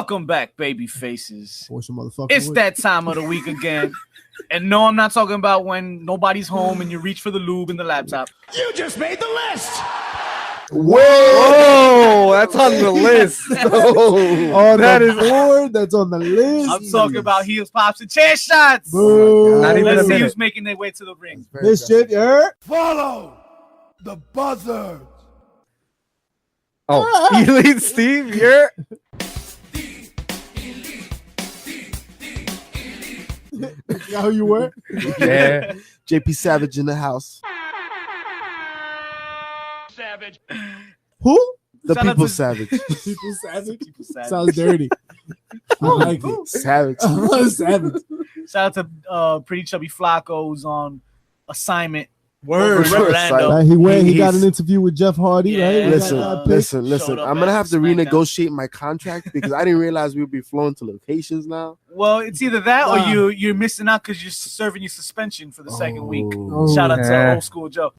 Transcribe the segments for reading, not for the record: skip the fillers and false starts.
Welcome back, baby faces. It's that time of the week again. And no, I'm not talking about when nobody's home and you reach for the lube in the laptop. You just made the list. Whoa, that's on the list. Oh, that is board. That's on the list. I'm talking about heels, pops, and chair shots. Not even Let's a see minute. who's making their way to the ring. Myzchief, you heard? Follow the buzzer. Oh, Elite Steve, you're. Is that who you were? Yeah. JP Savage in the house. Savage. Who? The Shout out People's to- Savage. People savage. People savage. Sounds dirty. I like it. Savage. Savage. Shout out to Pretty Chubby Flacco, who's on assignment. Word. over in Orlando. Right, he got an interview with Jeff Hardy, Yeah. right? He Listen, got, picked. listen. up I'm gonna at have to SmackDown. renegotiate my contract because I didn't realize we would be flowing to locations now. Well, it's either that Wow. or you're missing out because you're serving your suspension for the second week. Oh. Shout out to Yeah. Old School Joe.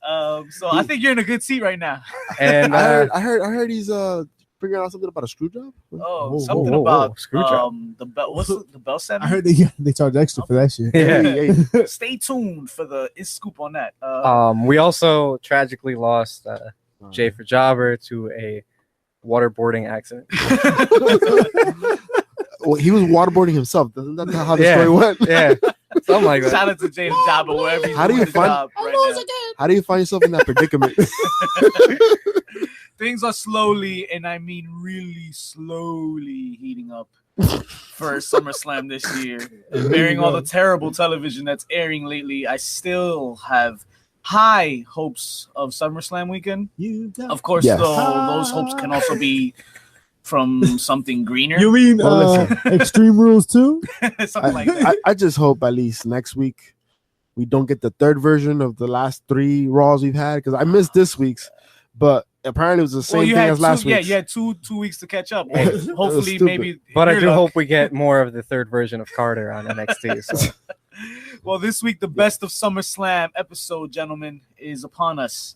Oh, So I think you're in a good seat right now. And I heard he's figuring out something about a screw job. Oh, Whoa, something whoa, about screw job. the bell. What's the bell setting? I heard they charge extra for that shit. yeah. Hey. Stay tuned for the scoop on that. We also tragically lost Jay for Jobber to a waterboarding accident. Well, he was waterboarding himself. Isn't that how the Yeah. story went? Yeah, something like that. Shout out to James Jobber wherever he's How do doing you his find- job right How do you find yourself in that predicament? now. Things are slowly, and I mean really slowly, heating up for SummerSlam this year. And bearing all the terrible television that's airing lately, I still have high hopes of SummerSlam weekend. You got Of course, Yes. though, those hopes can also be from something greener. You mean Well, Extreme Rules too? Something like that. I just hope at least next week we don't get the third version of the last 3 Raws we've had because I missed this week's, but apparently it was the same thing as last week. Yeah, you had two weeks to catch up. Yeah, Hopefully, stupid. maybe. But I your do luck. hope we get more of the third version of Carter on NXT. So. Well, this week the best of SummerSlam episode, gentlemen, is upon us.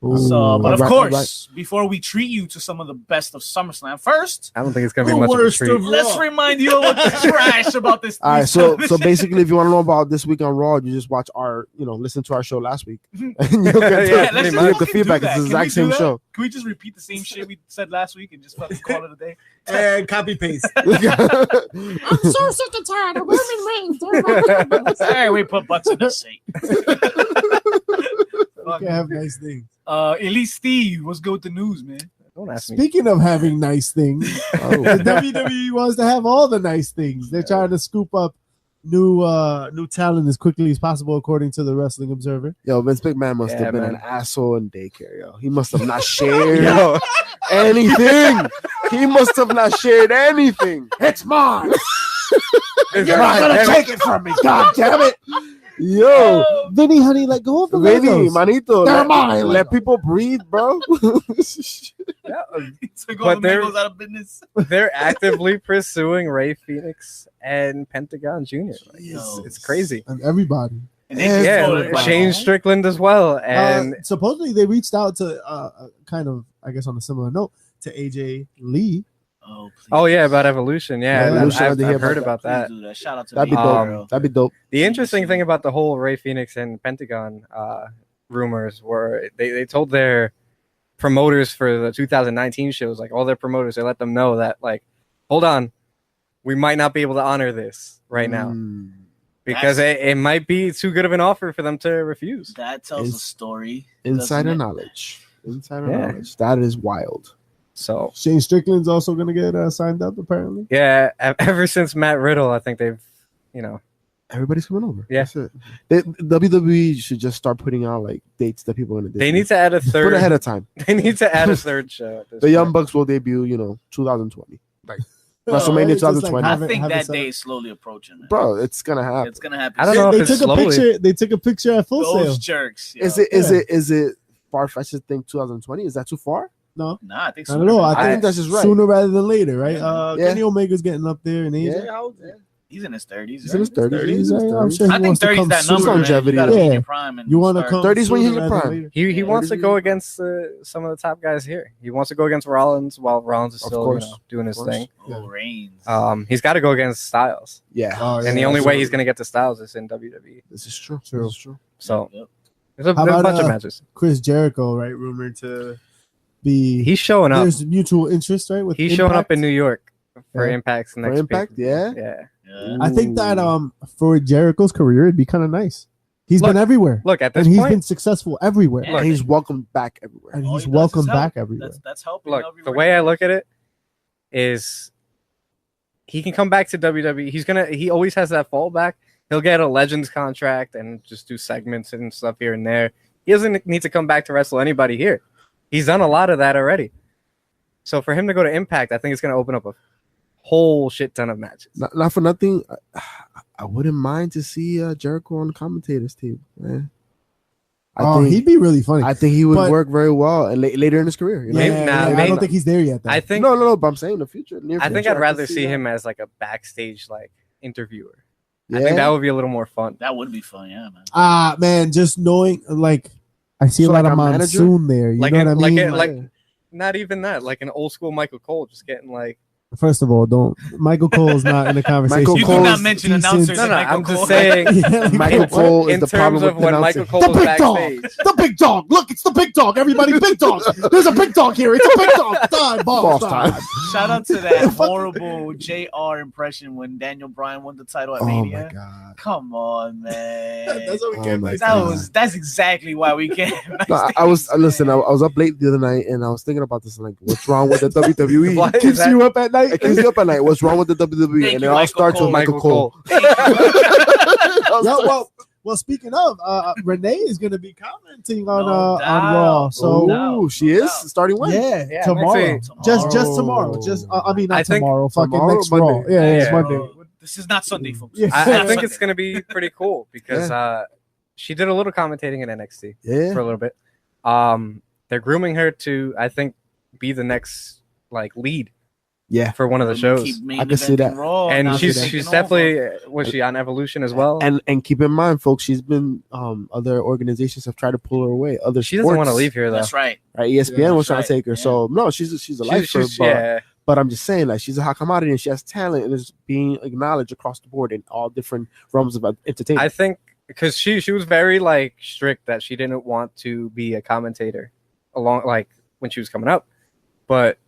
Ooh. So, but of Alright, course, before we treat you to some of the best of SummerSlam, first, I don't think it's gonna be The much of a worst treat. of- let's Raw. remind you of what the trash about this. All right, this so television. basically, if you want to know about this week on Raw, you just watch listen to our show last week, and you'll get Yeah, the, let's pretty just much. the fucking feedback. do that. It's the Can we exact do same that? show. Can we just repeat the same shit we said last week and just fucking call it a day? And copy paste. I'm so sick and tired of women rings. Hey, we put butts in the seat. You can have nice things. Elite Steve, what's good with the news, man? Don't ask me. Speaking of having nice things, Oh. the WWE wants to have all the nice things. They're trying to scoop up new talent as quickly as possible, according to the Wrestling Observer. Yo, Vince McMahon must Yeah, have been man. an asshole in daycare. Yo, he must have not shared Yo, anything. He must have not shared anything. It's mine. it's You're not right. gonna take it from me. God damn it. Yo, Vinny, honey, let go of the Vinny, Legos. manito, They're let, mine. let people breathe, bro. Yeah, He took all But the they're- Legos out of business. they're actively pursuing Ray Phoenix and Pentagon Jr. Like, Yo. it's crazy. And everybody. And they Yeah, control Yeah, everybody. Shane Strickland as well, and Supposedly they reached out to kind of, I guess, on a similar note to AJ Lee. Oh, please. oh yeah, about Evolution. Yeah, Yeah, Evolution, I I've, had to hear I've heard about about Please that. do that. Shout out to That'd be me, dope. girl. That'd be dope. The interesting thing about the whole Ray Phoenix and Pentagon rumors were they told their promoters for the 2019 shows, like all their promoters, they let them know that, like, hold on, we might not be able to honor this right now Mm. because it might be too good of an offer for them to refuse. That tells a Ins- story. Insider doesn't it? knowledge. Insider Yeah. knowledge. That is wild. So Shane Strickland's also going to get signed up, apparently. yeah, ever since Matt Riddle, I think they've, Everybody's coming over. Yeah. That's it. WWE should just start putting out like dates that people are gonna. they need to add a Just put it ahead third. of time. They need to add a third show. At this The Young point. Bucks will debut, 2020. Like Oh, WrestleMania it's just like 2020. I have it- think have it that set day up. is slowly approaching. Man. Bro, it's gonna happen. It's gonna happen. I don't know They if it's took a slowly. picture. They took a picture at Full Sail. Those jerks. Yo. Is it far fetched to think 2020? Is that too far? No, Nah, I think I so. don't know. I I think think that's just right. sooner rather than later, right? Yeah. Yeah. Kenny Omega's getting up there in age. Yeah. How old is he? He's in his 30s. He's in his 30s. I'm sure he I think wants to 30 come is that soon. number. Longevity. Man. You gotta be in Yeah. your prime and You want to start. come 30s when you hit sooner your rather prime. than later. He wants to go against some of the top guys here. He wants to go against Rollins while Rollins is Of still course. doing his thing. Oh, Reigns. He's got to go against Styles, Yeah. Oh, and the only way he's going to get to Styles is in WWE. This is true. True. This is true. So Yep. there's a How about, bunch of matches. Chris Jericho, right? Rumored to be. He's showing up. There's mutual interest, right? With He's showing up in Impact? New York for Yeah. Impact's For next Impact, pay-per-view. yeah. Yeah. I think that for Jericho's career, it'd be kind of nice. He's Look, been everywhere. Look, at this And he's point, been successful everywhere. Yeah. And he's welcomed back everywhere. And All he's he does welcome is help. back everywhere. That's helping. look, everywhere the he way I goes. look at it is he can come back to WWE. He always has that fallback. He'll get a Legends contract and just do segments and stuff here and there. He doesn't need to come back to wrestle anybody here. He's done a lot of that already. So for him to go to Impact, I think it's going to open up a whole shit ton of matches. Not for nothing. I wouldn't mind to see Jericho on the commentators team, man. He'd be really funny. I think he would But- work very well and later in his career. You know? Maybe- I maybe- don't think he's there yet. Though. I think No, but I'm saying in the future. Near I think future, I'd can rather see that. him as like a backstage like interviewer. Yeah. I think that would be a little more fun. That would be fun, yeah, man. Man, just knowing like I see So a lot like of a manager? monsoon there. You Like know an- what I like mean? a- like- Not even that, like an old school Michael Cole, just getting like. First of all, don't Michael Cole is not in the conversation. Michael You Cole do not is mention decent. announcers. No, and Michael I'm Cole. just saying. Yeah, like, Michael what? Cole is In the terms problem of with when announcing. Michael Cole The was big dog. backstage. The big dog. Look, it's the big dog. Everybody, big dog. There's a big dog here. It's a big dog. Time, boss time. Shout out to that horrible JR impression when Daniel Bryan won the title at Oh Mania. my god. Come on, man. That's what we Oh came my back. God. That's exactly why we came. No, I was listen. I was up late the other night and I was thinking about this. Like, what's wrong with the WWE? Why is Keeps that- you up at night. It keeps you up at night. What's wrong with the WWE? Thank And you, it all Michael starts Cole. with Michael Cole. Yeah, well, speaking of, Rennea is going to be commenting on No on doubt. Raw. So No Ooh, she is doubt. starting when? yeah, I'm tomorrow. excited. Just Tomorrow. tomorrow. Just I mean not I think tomorrow. Fucking tomorrow, next Raw. Monday. Yeah, it's Yeah. Monday. This is not Sunday, folks. Yeah. This is I not think it's Sunday. going to be pretty cool because she did a little commentating in NXT Yeah. for a little bit. They're grooming her to, I think, be the next like lead Yeah. for one of the shows. Keep main I can see eventing that. Raw, And now she's taking over. definitely was she on Evolution as well? And keep in mind, folks, she's been other organizations have tried to pull her away. Other she doesn't want to sports, leave here though. That's right. Right? ESPN Yeah, was that's trying to take her. right. So no, she's a lifer. Yeah, But I'm just saying, like, she's a hot commodity and she has talent and is being acknowledged across the board in all different realms of entertainment. I think because she was very like strict that she didn't want to be a commentator along like when she was coming up, but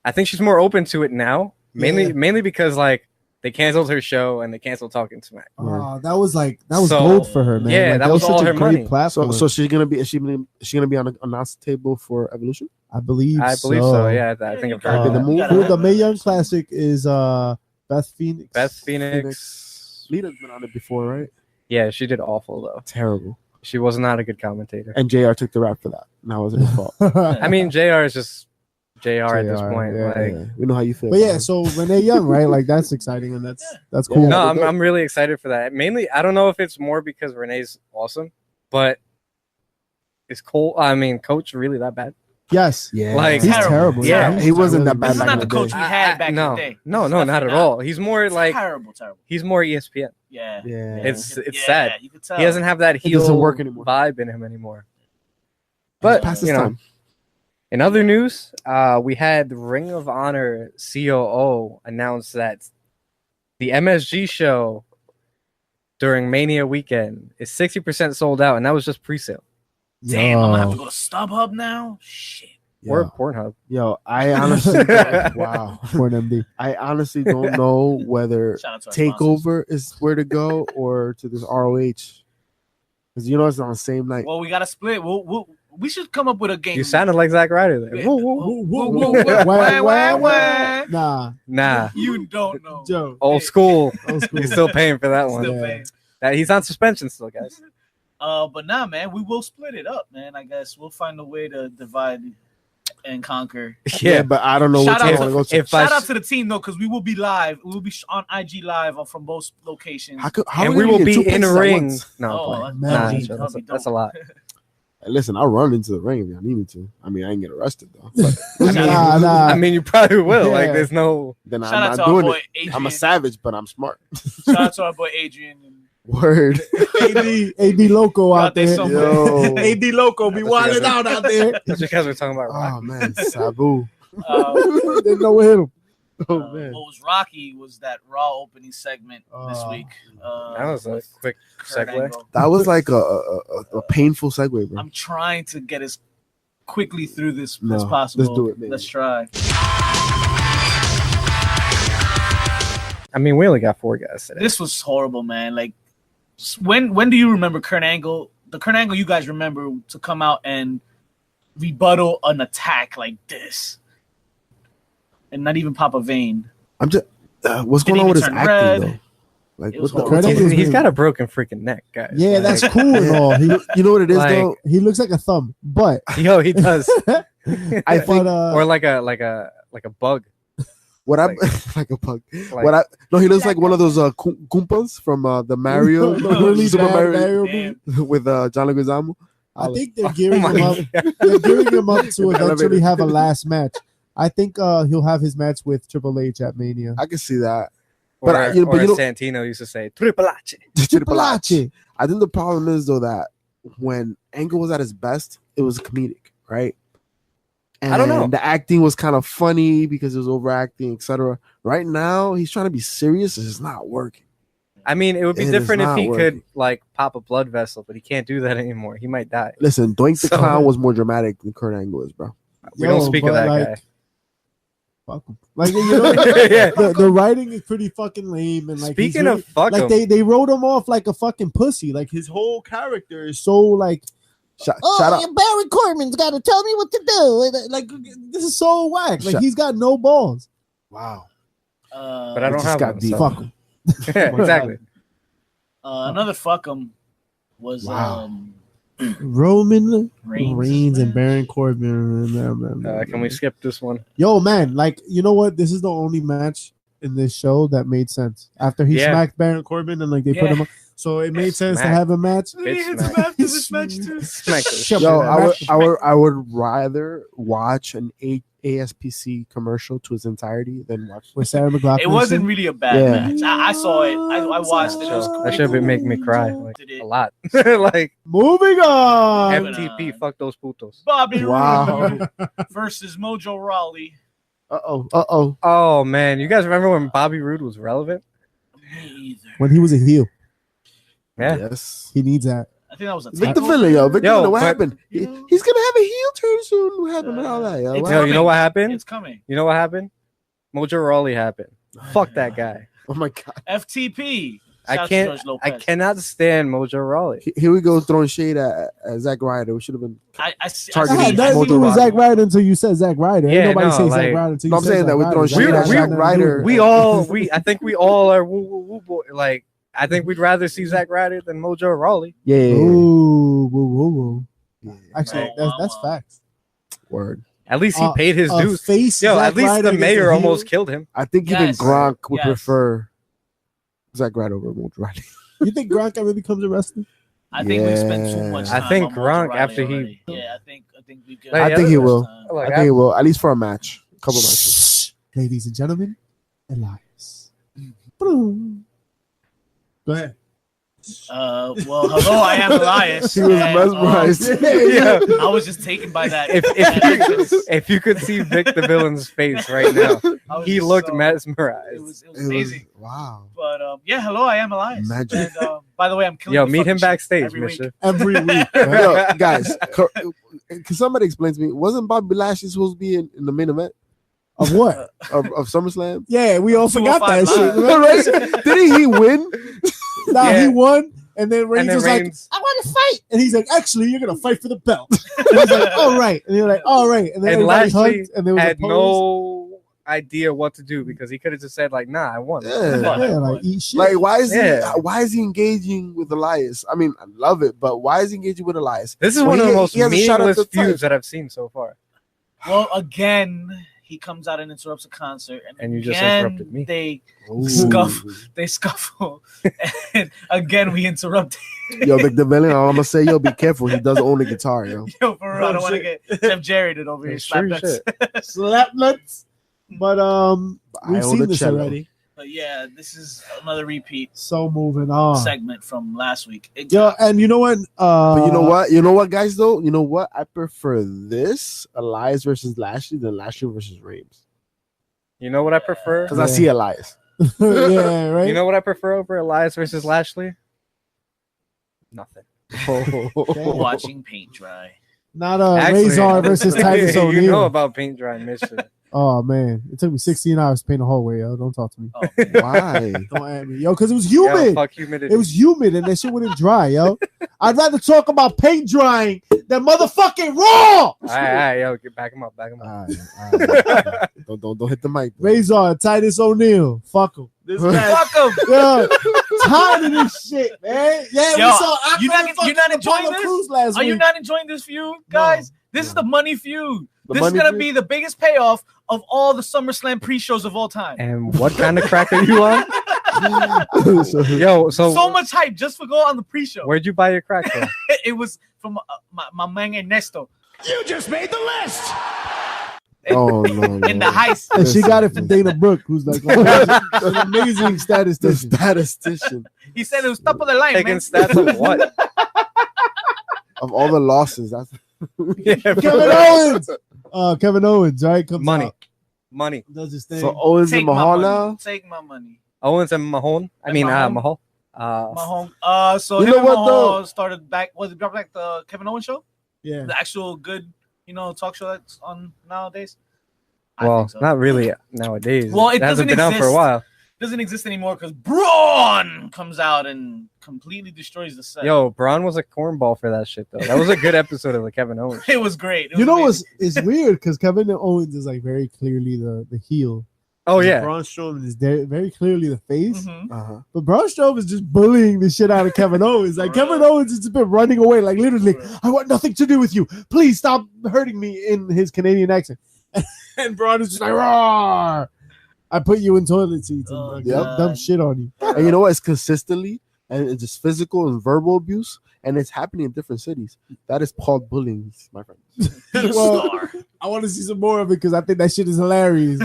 I think she's more open to it now. Mainly because like they canceled her show and they canceled Talking Smack. that was So, gold for her, man. yeah, Like, that was such all a her great money. platform. So she's gonna be she gonna be on the announce table for Evolution. I believe so. Yeah, I think I've heard Be the that. move. Who the Mae Young Classic is Beth Phoenix. Beth Phoenix. Lita's been on it before, right? Yeah, she did awful though. Terrible. She was not a good commentator. And JR took the rap for that. And that wasn't his fault. I mean, JR is just JR at this point. Yeah, like, yeah. We know how you feel. But yeah, man. so Renee Young, right? Like that's exciting and that's cool. no, I'm really excited for that. Mainly, I don't know if it's more because Renee's awesome, but is Coach really that bad? Yes. yeah, like- He's Terrible. terrible. Yeah, he wasn't that bad This is back not in the the coach day. we had back no, in the day. no, It's not definitely at all. He's more like terrible. he's more ESPN. Yeah. Yeah. It's Yeah, sad. You could tell. He doesn't have that heel doesn't work anymore. vibe in him anymore. But past his you know, time. in other news, we had Ring of Honor COO announce that the MSG show during Mania weekend is 60% sold out, and that was just pre-sale. Damn, I'm gonna have to go to StubHub now. Shit. Or Pornhub. Yo, I honestly wow. For an MD. I honestly don't know whether Shout out to our sponsors. Takeover is where to go or to this ROH. Because you know it's on the same night. Well, we gotta split. We should come up with a game. You sounded like Zack Ryder there. Yeah. Woo, woo, woo. Wah. Nah, You don't know. Joe. old school. Old school. He's still paying for that one. Still Yeah. paying. He's on suspension still, guys. But nah, man, we will split it up, man. I guess we'll find a way to divide and conquer. Yeah, but I don't know Shout which out one I to- want to go to. if I Shout out to the team though, because we will be live. We'll be on IG live from both locations. How and are we gonna will get be two in places at ring. once? No, Oh, I'm playing. man, Nah, that'd be that's a lot. Listen, I'll run into the ring if I need me to. I mean, I ain't get arrested though. But, I mean, you probably will. Yeah. Like, there's no. then Shout I'm out to not our doing boy it. Adrian. I'm a savage, but I'm smart. Shout out to our boy Adrian. And Word. AD Loco out there. somewhere. Yo. AD Loco be wilding out there. That's because we're talking about Rocky. Oh man, Sabu. Didn't know what hit him. Oh What man. was Rocky was that Raw opening segment this week. That was a quick Kurt segue. Angle. That was like a painful segue, bro. I'm trying to get as quickly through this No, as possible. let's do it, man. Let's try. I mean, we only got 4 guys today. This was horrible, man. Like, when do you remember Kurt Angle? The Kurt Angle you guys remember to come out and rebuttal an attack like this, and not even pop a vein. I'm just. What's Didn't going on with his even acting turn red. though? Like, It was what the? horrible. what's- He's got a broken freaking neck, guys. Yeah, Like, that's cool and all. You know what it is Like- though. He looks like a thumb, but Yo, he does. I think Or like a bug. what I like- like a pug. Like, What I no, he looks like one of those Koompas from the Mario, the really Super bad Mario Mario Damn. with John Leguizamo. I think they're gearing Oh him my up. God. They're gearing him up to eventually Elevator. have a last match. I think he'll have his match with Triple H at Mania. I can see that. Or, But I- you know- but or you know- Santino used to say, Triple H. Triple H. I think the problem is though that when Angle was at his best, it was comedic, right? And I don't know. The acting was kind of funny because it was overacting, etc. Right now, he's trying to be serious. It's just not working. I mean, it would be It is different if not he working. could like pop a blood vessel, but he can't do that anymore. He might die. Listen, Doink the So- Clown was more dramatic than Kurt Angle is, bro. We don't speak of but, that like, guy. Fuck him. Like, you know, Yeah. the writing is pretty fucking lame. And like, he's Speaking really- of fuck like him, they wrote him off like a fucking pussy. Like his whole character is so like, Shout out. Barry Corbin's got to tell me what to do. like this is so whack. Like Shut- he's got no balls. Wow. but I don't just have got one. deep. So. Fuck him. Yeah, exactly. Another fuck 'em was Wow. Roman Reigns. Reigns and Baron Corbin. Can we skip this one? Yo, man, like, you know what? This is the only match in this show that made sense. After he Yeah. smacked Baron Corbin and like they put Yeah. him on. So it made sense to Smack. have a match. He hits Smack. him after this match too. Smack this. Shut Yo, up. I would rather watch an ASPC commercial to its entirety than watch. With Sarah McLachlan. It wasn't really a bad Yeah. match. I saw it. I watched it. It was That should be making me cry like Did it? a lot. Like Moving on. FTP, fuck those putos. Bobby Wow. Roode versus Mojo Rawley. Uh-oh. Oh man, you guys remember when Bobby Roode was relevant? Me either. When he was a heel, Yeah. Yes. he needs that. I think that was a Vick the title. Villain, yo. Vick the Yo, Villain, what but- happened? He's gonna have a heel turn soon. What happened with all that, yo? It's What Yo, coming. you know what happened? It's coming. You know what happened? Mojo Rawley happened. Fuck that guy. Oh my god. FTP. Shout I out to can't. George I Lopez. cannot stand Mojo Rawley. Here we go throwing shade at Zack Ryder. We should have been. I It Targeting had nothing to do with Mojo Zack Ryder until you said Zack Ryder. Yeah, Ain't nobody no, say like- Zack Ryder until you No, I'm said saying Zack that we're Ryder. throwing Zack shade at Ryder Zack had nothing to do Ryder. with it. I think we all are woo boy. Like I think we'd rather see Zack Ryder than Mojo Rawley. Yeah. Ooh, woo, woo, woo. Yeah. Actually, Wow, that's wow. facts. Word. At least he paid his A dues. face Yo, Zack at least Ryder the against mayor a almost heel? killed him. I think even Yes. Gronk would Yes. prefer Zack Ryder over Mojo Rawley. You think Gronk ever becomes a wrestler? I think we spent too much Yeah. time. I think on Mojo Gronk, Rawley after he- already. Yeah, I think we could. Like, I think he will. Like, I think he will, at least for a match. A couple matches. Ladies and gentlemen, Elias. Boom. Go ahead. Well, hello, I am Elias. He was and, mesmerized. Yeah. I was just taken by that. If you could see Vick the Villain's face right now, I was he just looked so- mesmerized. It was It was- amazing. wow. But yeah, hello, I am Elias. Magic. And, by the way, I'm killing. Yo, the meet fucking him shit backstage, every week. Mister. Every week. Yo, guys, can somebody explain to me? Wasn't Bobby Lashley supposed to be in the main event Of what? of SummerSlam? Yeah, we all forgot that 205 shit. Live. Remember? Right? Didn't he win? Nah, Yeah. he won, and then Reigns And then was like, Reigns, I want to fight. and he's like, actually, you're gonna fight for the belt. And he's like, all right, and you're like, all right, and then And everybody Lashley hugged, and there was had a pose. no idea what to do because he could have just said like, "Nah, I won." Yeah. Fuck. Yeah, like eat shit. Like, why is Yeah. he engaging with Elias? I mean, I love it, but why is he engaging with Elias? This is Well, one of he- the most he has a shot at meaningless the title. feuds that I've seen so far. Well, again, he comes out and interrupts a concert, And you just again, interrupted me. They Ooh. scuffle, and again we interrupt. Yo, Vick The Villain, all I'm gonna say, yo, be careful. He does own a guitar, yo. Yo, for real, I don't want to get Jeff Jarrett it over here. Slap Sure nuts. Slap nuts. But I we've own seen a this cello. already. But yeah, this is another repeat So moving on. segment from last week. Yo, and you know what? But you know what? You know what, guys? Though, you know what? I prefer this Elias versus Lashley than Lashley versus Reigns You know what I prefer? because I see Elias. Yeah, right. You know what I prefer over Elias versus Lashley? Nothing. watching paint dry. Not Actually, Razor versus Titus O'Neil. You know about paint dry and Myzchief. Oh man, it took me 16 hours to paint a hallway. Yo, don't talk to me. Oh, man. Why? Don't at me, yo, because it was Yo, humid. fuck humidity. It was humid and that shit wouldn't dry, yo. I'd rather talk about paint drying than motherfucking Raw. All right, yo, back him up. All right. Don't hit the mic. Bro. Razor, Titus O'Neil, fuck him. This guy, Fuck 'em. yo, tired of this shit, man. Yeah, Yo, we saw. you're not enjoying Apollo this? Crews last Are you week. not enjoying this feud, guys? This is the money feud. This is gonna be the biggest payoff of all the SummerSlam pre-shows of all time. And what kind of crack are you on? Yo, So much hype just for go on the pre-show. Where'd you buy your crack from? It was from my man Ernesto You just made the list. Oh no! in the heist. And she got it from Dana Brooke, who's like an amazing The statistician. statistician He said it was top of the line, Taking man. stats of what? of all the losses. That's Yeah, Kevin Owens. Kevin Owens, right? Comes Money. out, Money. does his thing. so Owens Take and my Mahal money. now. Take my money. Owens and Mahone. Mahal. Mahone. So You him know and what, Mahal though? started back. Was it back the Kevin Owens show? Yeah. The actual good, talk show that's on nowadays. I Well, think so. not really nowadays. Well, it hasn't doesn't been out for a exist. while. Doesn't exist anymore because Braun comes out and completely destroys the set. Yo, Braun was a cornball for that shit, though. That was a good episode of the Kevin Owens. It was great. It You was know amazing. what's it's weird because Kevin Owens is like very clearly the heel. Oh, And yeah. Braun Strowman is very clearly the face. Mhm. But Braun Strowman is just bullying the shit out of Kevin Owens. Like For real. Kevin Owens has just been running away, like literally, For real. I want nothing to do with you. Please stop hurting me in his Canadian accent. And Braun is just like, roar. I put you in toilet seats and Oh, like, God. dumb shit on you. And you know what? It's consistently and it's just physical and verbal abuse, and it's happening in different cities. That is called bullying, my friend. Be a Well, star. I want to see some more of it because I think that shit is hilarious.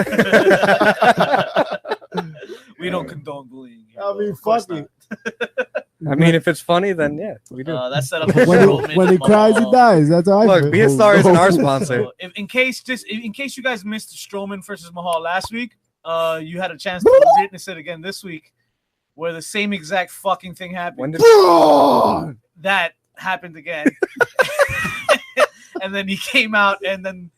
We don't condone bullying. Here, I mean, of course fuck it. I mean, if it's funny, then yeah, we do. not. That's set up. When he cries, he dies. That's how I Look, feel. Be a Star isn't our sponsor. So in case you guys missed Strowman versus Mahal last week, you had a chance to witness it again this week, where the same exact fucking thing happened. When did That happened again. And then he came out, and then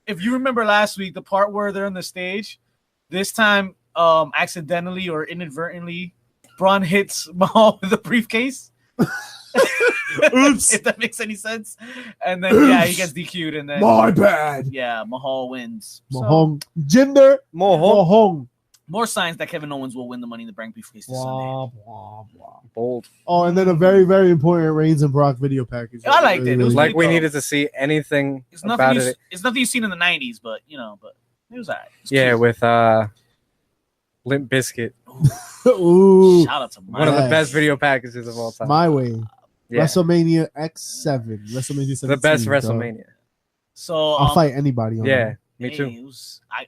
if you remember last week, the part where they're on the stage, this time accidentally or inadvertently, Braun hits Mahal with a briefcase. Oops. If that makes any sense. And then he gets DQ'd, and then My bad. Mahal wins. So, Mahong. Jinder Mohawk? Mahong. more signs that Kevin Owens will win the Money in the Bank briefcase this Sunday. Bold. Oh, and then a very, very important Reigns and Brock video package. I liked it. It was Like we dope. needed to see anything It's about nothing. it. It's nothing you've seen in the '90s, but it was alright. It was Yeah, cute. with Limp Bizkit. Ooh, Shout out to Mike. One of the Yes. best video packages of all time. my way. Yeah. WrestleMania X7. WrestleMania 17. The best dog. WrestleMania. So I'll fight anybody on Yeah, that. me hey, too. It was, I'm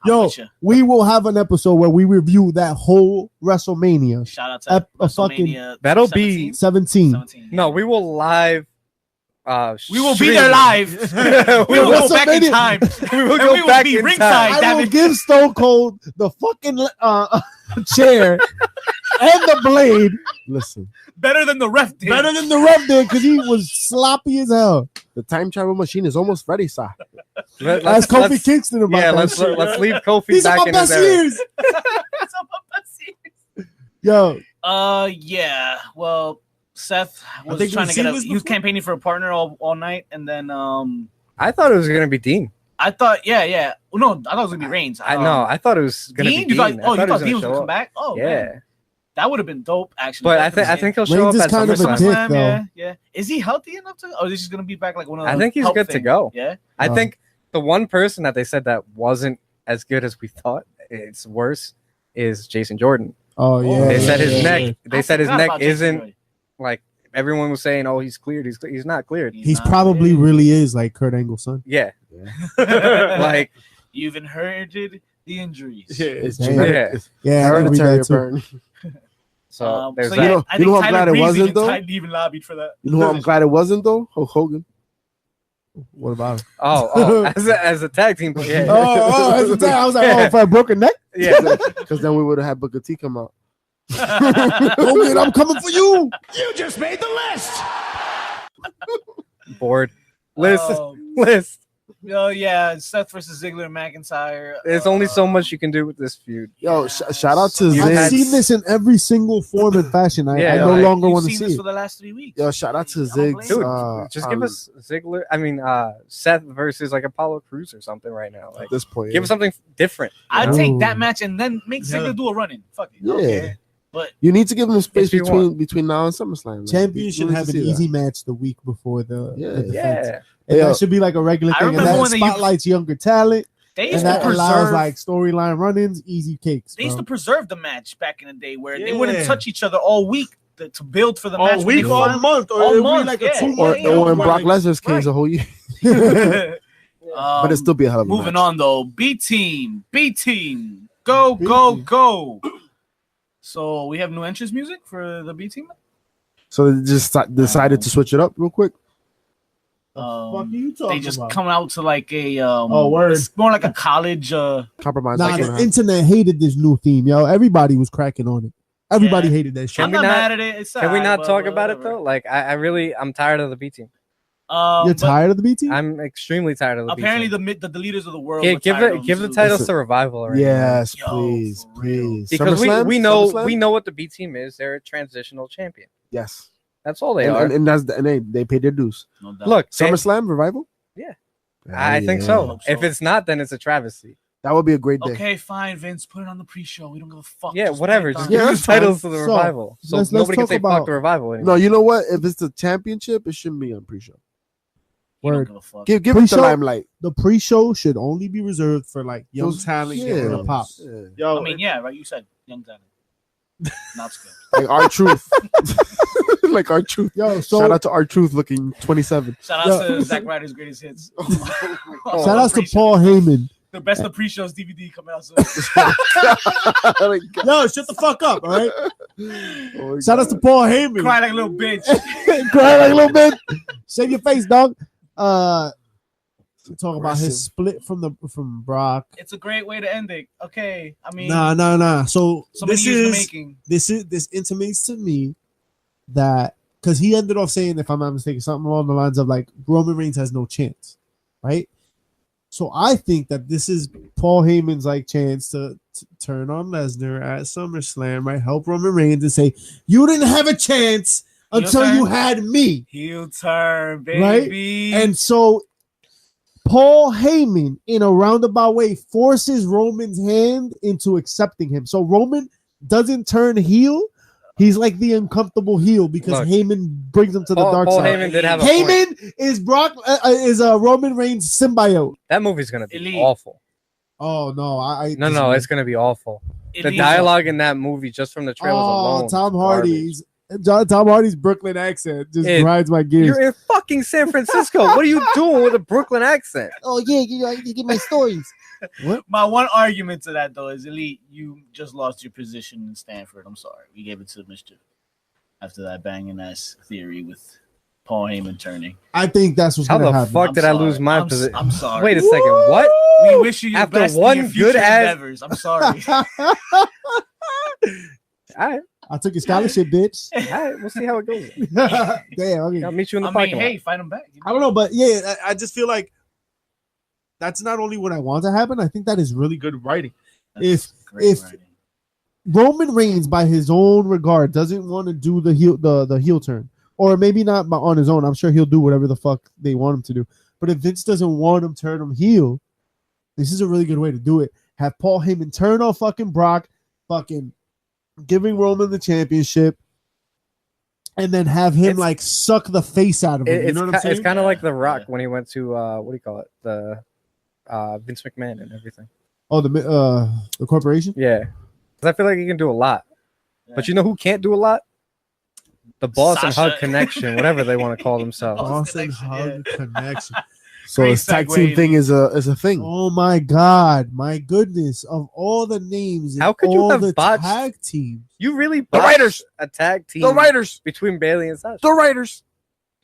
Yo, with ya. we will have an episode where we review that whole WrestleMania Shout out to WrestleMania. That'll be 17. 17. No, we will live. We will be stream. there live. we will go back in WrestleMania- time. We will And go we will back be in ringside. time. I will Damn it. give Stone Cold the fucking chair and the blade. Listen, Better than the ref did. Better than the ref did because he was sloppy as hell. the time travel machine is almost ready, sir. Ask Kofi Kingston about Yeah, that shit. let's leave Kofi These are back my in his best era. years. Yo, Yeah. Well, Seth was think trying we've to get seen a. this He was before. campaigning for a partner all night, and then I thought it was gonna be Dean. I thought, yeah. Well, no, I thought it was gonna be Reigns. I know. I thought it was gonna Dean? be You Dean. thought? Oh, you thought Dean was show gonna come up. back? Oh, Yeah, man. That would have been dope, actually. but I think he'll show Reigns up is at kind of a SummerSlam. dick, SummerSlam, though. yeah. Is he healthy enough to? Or is he just gonna be back like one of? I those think he's help good to things? go. Yeah. I think The one person that they said that wasn't as good as we thought, it's worse, is Jason Jordan. Oh yeah. They said yeah, his yeah. neck. They said his neck isn't like everyone was saying. Oh, he's cleared. He's not cleared. He's probably really is like Kurt Angle's son. Yeah. Like you've inherited the injuries. Yeah, it's Yeah. genetic. Yeah, I read Hereditary that too. apparently. so. There's so that. yeah, I You know think how I'm Tyler glad it Breeze wasn't, though? even lobbied for that. You know who I'm glad it wasn't though? Hulk Hogan. What about him? Oh, as a tag team player. Yeah. As a tag, I was like, oh, if I broke a neck, Yeah. Because then we would have had Booker T come out. Hogan, I'm coming for you. You just made the list. Bored. List. Oh, List. oh yeah, Seth versus Ziggler and McIntyre. There's only so much you can do with this feud. Yo, shout out to I've Ziggs. seen this in every single form and fashion. I Yeah, no like, longer You've want to seen see this it. for the last 3 weeks. Yo, shout out to I don't blame Ziggs. you. Dude, just give us Ziggler. I mean, Seth versus like Apollo Crews or something right now. Like, at this point. give us something different. I'd Ooh. take that match and then make Ziggler do a run-in. Fuck it. Yeah. Okay. But You need to give them space If you between now and SummerSlam. man. Champion You should need have to an see easy that. match the week before the defense. Yeah. And Yeah. that should be like a regular I thing. And remember that when they used- spotlights younger talent, they and used to that allows preserve like storyline run-ins, easy cakes. they used to bro. preserve the match back in the day where they Yeah. wouldn't touch each other all week to build for the all match. when week, they all finally- month, or all it would be month, like yeah. a 2 Or, month. or when Brock like, Lesnar's came the whole year. But it'd still be a hell of a Moving match. on though, B team, go go team. go. So we have new entrance music for the B team. So they just decided to switch it up real quick. Fuck are you talking They just about? come out to like a word. It's more like a college. Compromise. Nah, Like, the internet hated this new theme, yo. Everybody was cracking on it. Everybody Yeah. hated that shit. I'm we not not- mad at it. It's Can we alright, not but talk about it whatever. though? Like, I'm tired of the B team. You're But tired of the B team? I'm extremely tired of the apparently B team. the leaders of the world. Yeah, were give tired it of give them the too. titles Listen. to Revival already. yes, Yo, please, for real. please. Because SummerSlam? we know SummerSlam? what the B team is. They're a transitional champion. Yes, That's all they and, are. and that's they paid their dues. No doubt. Look, they- SummerSlam revival. Yeah. Hell I think yeah. so. Hope so. If it's not, then it's a travesty. That would be a great day. Okay, fine, Vince. Put it on the pre-show. We don't give a fuck. Yeah, Just whatever. put it Just on. give Yeah, the that's fine. titles to the So, Revival, so let's nobody can talk say about- fuck the Revival No, anymore. you know what? If it's the championship, it shouldn't be on pre-show. You don't Word. give a fuck. Give it the Pre-show? limelight. The pre-show should only be reserved for like young Those- talent yeah. getting a pop. Yeah. Yo, I mean, yeah, right. You said young talent. Not scared. Like our truth. Like our truth. yo, so Shout out to our truth looking 27. Shout out Yo. to Zack Ryder's greatest hits. shout out to Paul Heyman. The best of pre-shows DVD coming out soon. Oh Yo, shut the fuck up, all right? my Shout out God. to Paul Heyman. Cry like a little bitch. Cry like a little bit. Shave your face, dog. Talk about his split from Brock. It's a great way to end it. Okay, I mean, Nah. So many this years in the is making. this intimates to me that because he ended off saying, if I'm not mistaken, something along the lines of like Roman Reigns has no chance, right? So I think that this is Paul Heyman's like chance to turn on Lesnar at SummerSlam, right? Help Roman Reigns and say, you didn't have a chance until turn. you had me, Heel turn, Right? baby. and so Paul Heyman, in a roundabout way, forces Roman's hand into accepting him. So Roman doesn't turn heel. He's like the uncomfortable heel because Look, Heyman brings him to the dark Paul side. Heyman did have a point. Heyman is is Roman Reigns' symbiote. That movie's gonna be Elite. awful. Oh no, I No, it's gonna be awful. The Elite. dialogue in that movie, just from the trailers alone, is Tom garbage. Hardy's Brooklyn accent just It- grinds my gears. You're in fucking San Francisco. What are you doing with a Brooklyn accent? Oh yeah, you get my stories. My one argument to that though is Elite, you just lost your position in Stanford. I'm sorry. We gave it to Myzchief after that banging ass theory with Paul Heyman turning. I think that's what's How gonna the happen. fuck I'm did I sorry. lose my I'm position? I'm sorry. Wait a second. What? We wish you your After best one in your future good ass- endeavors. I'm sorry. All right, I took a scholarship, bitch. all right. We'll see how it goes. Damn. Okay. I'll meet you in the I parking mean, lot. hey, fight him back. I don't know, but yeah, I just feel like that's not only what I want to happen. I think that is really good writing. That's if- great if- writing. Roman Reigns, by his own regard, doesn't want to do the heel turn, or maybe not on his own. I'm sure he'll do whatever the fuck they want him to do. But if Vince doesn't want him turn him heel, this is a really good way to do it. Have Paul Heyman turn on fucking Brock, fucking giving Roman the championship, and then have him It's- like suck the face out of him. You know what I'm saying? It's kind of like The Rock Yeah. when he went to what do you call it? The Vince McMahon and everything. Oh, the corporation. Yeah, because I feel like he can do a lot. But you know who can't do a lot? The Boss and Sasha. Hug Connection, whatever they want to call themselves. Boston Connection, Hug Connection. So Great his tag segue. team thing is a thing. Oh my God, my goodness! Of all the names, in How could you all have the botched- tag teams? You really The botched writers. a tag team The writers. between Bailey and Sasha. The writers.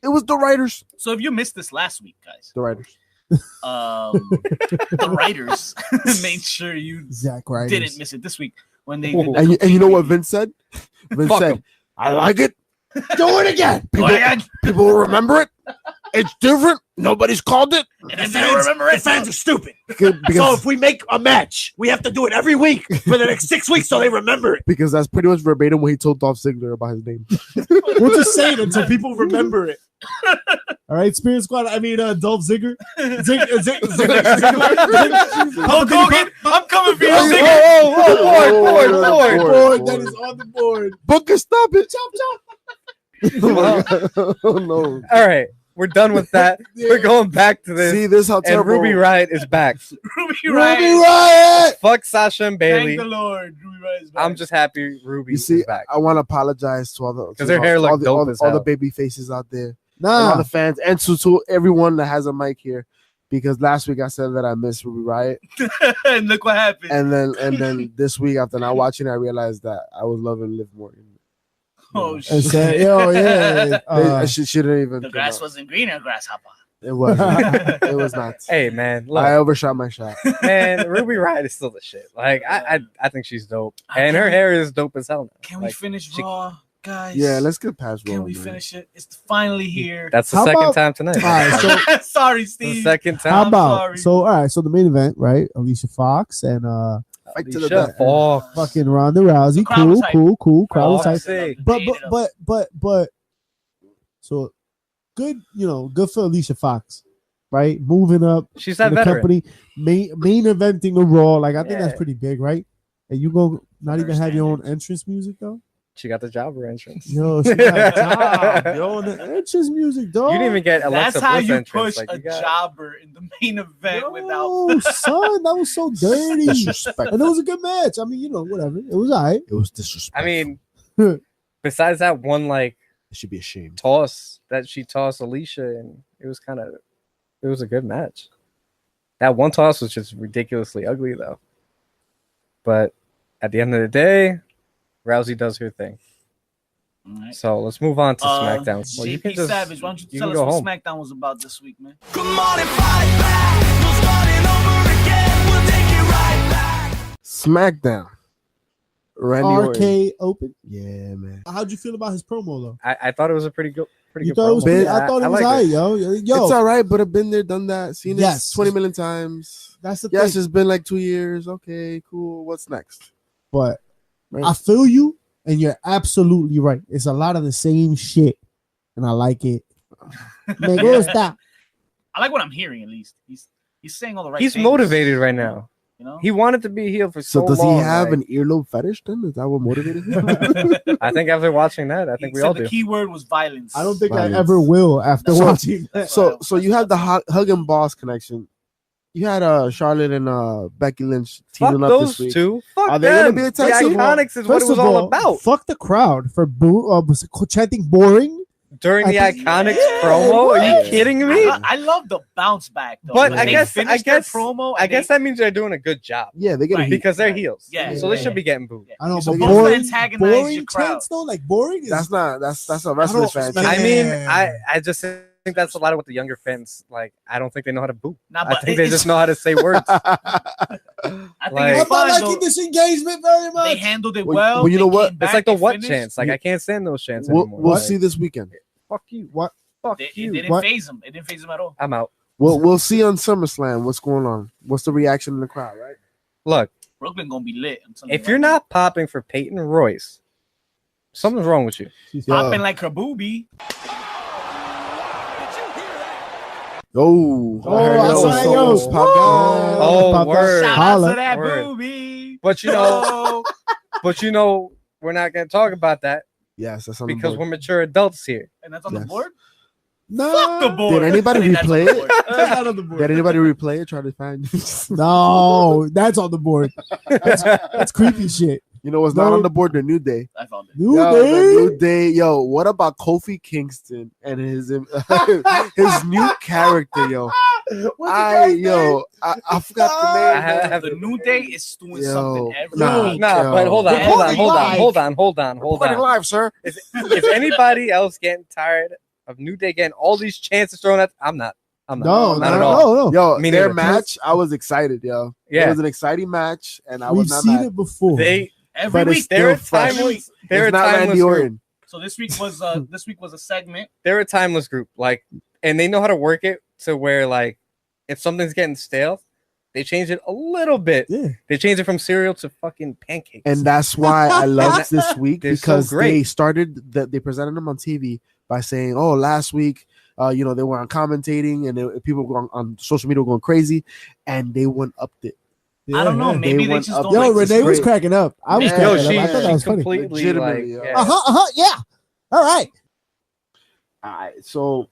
It was the writers. So if you missed this last week, guys, The writers. the writers made sure you Zack Ryder didn't miss it this week when they Whoa. did the And you know what complete Vince said? Vince Fuck said, him. I like it. Do it again. review. Oh, yeah, People will remember it. It's different. Nobody's called it. and if they don't remember it, Fans are stupid. Because, So if we make a match, we have to do it every week for the next 6 weeks so they remember it. because that's pretty much verbatim what he told Dolph Ziggler about his name. We'll just say it until people remember it. All right, Spirit Squad. I mean, Dolph Ziggler. Hulk Hogan, I'm coming for you, Oh, Ziggler. Board that is on the board. Booker, stop it. Chop chop. Oh no. All right, we're done with that. We're going back to this. See, this is how And terrible. Ruby Riott is back. Ruby Ruby Riott. Riott. Fuck Sasha and Bailey. Thank the Lord. Ruby Riott is back. I'm just happy Ruby You see, is back. I want to apologize to all the 'Cause their hair all looked the, dope all, as all the hell. baby faces out there, and all Nah. the fans, and to everyone that has a mic here. Because last week I said that I missed Ruby Riott, and look what happened. and then this week after not watching, I realized that I was loving Liv Morgan. Oh And shit! said, yo, yeah. She shouldn't even. The come grass out. wasn't greener, grasshopper. It was. It was not. Hey man, look, I overshot my shot. man, Ruby Riott is still the shit. Like I think she's dope, and her hair is dope as hell. Now. Can we Like, finish she- Raw, guys? Yeah, let's get past Raw. Can we man. finish it? It's finally here. That's the How second about- time tonight. All right, so Sorry, the Steve. second how time. about sorry. so? All right, so the main event, right? Alicia Fox and Fight to the Alicia death. Fox. fucking Ronda Rousey. The crowd was Cool, hype. Crowd was hype. Foxy. But so good, good for Alicia Fox, right? Moving up She's in that the veteran. company, main eventing the Raw. Like I think Yeah. that's pretty big, right? And you go not even have your own Understand entrance music though. She got the jobber entrance. Yo, she got a job, yo, the entrance music, dog. You didn't even get Alexa That's how Bliss you entrance. push Like, a you got- jobber in the main event Yo, without. son, that was so dirty. Disrespectful. And it was a good match. I mean, whatever. It was alright. It was disrespectful. I mean, besides that one like it should be ashamed. toss that she tossed Alicia, and it was a good match. That one toss was just ridiculously ugly though. But at the end of the day, Rousey does her thing. All right. So let's move on to SmackDown. Well, you can JP just Savage, why don't you you tell can us go what home. SmackDown was about this week, man? Come on and fight back. We're starting over again. We'll take it right back. SmackDown. Randy Orton. RK Open. Yeah, man. How'd you feel about his promo though? I thought it was a pretty good You promo. thought it was pretty- I thought it was liked alright, yo. It's all right, but I've been there, done that, seen Yes. it 20 million times. That's the Yes, thing. it's been like 2 years. Okay, cool. What's next? But Right. I feel you, and you're absolutely right. It's a lot of the same shit, and I like it. Me gusta. I like what I'm hearing at least. He's saying all the right He's things. motivated right now. You know? He wanted to be heel for so, So does long. he have like, an earlobe fetish then? Is that what motivated him? I think after watching that, I think He we said all the do. key word was violence. I don't think Violence. I ever will after So- watching that. so you have the Hug and Boss connection. You had Charlotte and Becky Lynch Fuck teaming up those this week. two. Fuck Are they them. gonna be a The tag team? Iconics is what it was all about. Fuck the crowd for chanting boring. During the I think- Iconics Yeah, promo? Are what? you kidding me? I love the bounce back though. But When I they guess finished their promo. I and guess they- that means they're doing a good job Yeah, they get Right. a because they're heels. Yeah. So they should be getting booed. Yeah. I know, You're but supposed to boring, antagonize your boring crowd. chants though, like boring is That's a I wrestling don't- fan. Man. I mean, Yeah. I just think that's a lot of what the younger fans like. I don't think they know how to boo. Nah, I but think they it's- just know how to say words. I think Like- it's I'm not fine liking though. this engagement very much. They handled it Well, well. well, you know They what? came It's back, like the they what finished. chants. Like I can't stand those chants We'll anymore. we'll see this weekend. Fuck you. What? Fuck It you. didn't What? phase him. It didn't phase him at all. I'm out. We'll see on SummerSlam what's going on. What's the reaction in the crowd, right? Look, Brooklyn gonna be lit. I'm telling if you you're right not popping for Peyton Royce, something's wrong with you. now. Popping like her boobie. Oh, Oh, I heard I that saw was that, so yo. much pop guy. Oh, Pop word. Shout Holla. out to that Word. boobie. But you know, we're not gonna talk about that Yes, that's on the because board. we're mature adults here. And that's on the Yes. board. Fuck the board. Did anybody I think that's on replay the it? board. That's not on the board. Did anybody replay it? Try to find. No, that's on the board. That's creepy shit. You know what's not on the board? The New Day. I found it. New Yo, Day. the New Day. Yo, what about Kofi Kingston and his his new character? Yo, I forgot the name. The New Day is doing Yo, something every nah. week. Nah, but hold on. Reporting live, sir. Is anybody else getting tired of New Day getting all these chances thrown at? I'm not. No, not at all. no. Yo, Me their neither. match, I was excited, yo. Yeah. It was an exciting match, and I We've was not seen mad. it before. Every But it's week. They're a still fresh. timeless. They're a It's not timeless Randy group. Orton. So this week was a segment. They're a timeless group. Like, and they know how to work it to where, like, if something's getting stale, they change it a little bit. Yeah. They change it from cereal to fucking pancakes. And that's why I loved this week They're so because great. they started that they presented them on TV by saying, "Oh, last week, they were on commentating and people were going on social media were going crazy, and they went up it." I don't know. Yeah. Maybe they went just up- don't Yo, like this Renee was great. cracking up. I was Yeah. cracking Yo, up. I thought that was funny. completely like, Legitimately, yeah. yeah. Yeah. All right. All right, so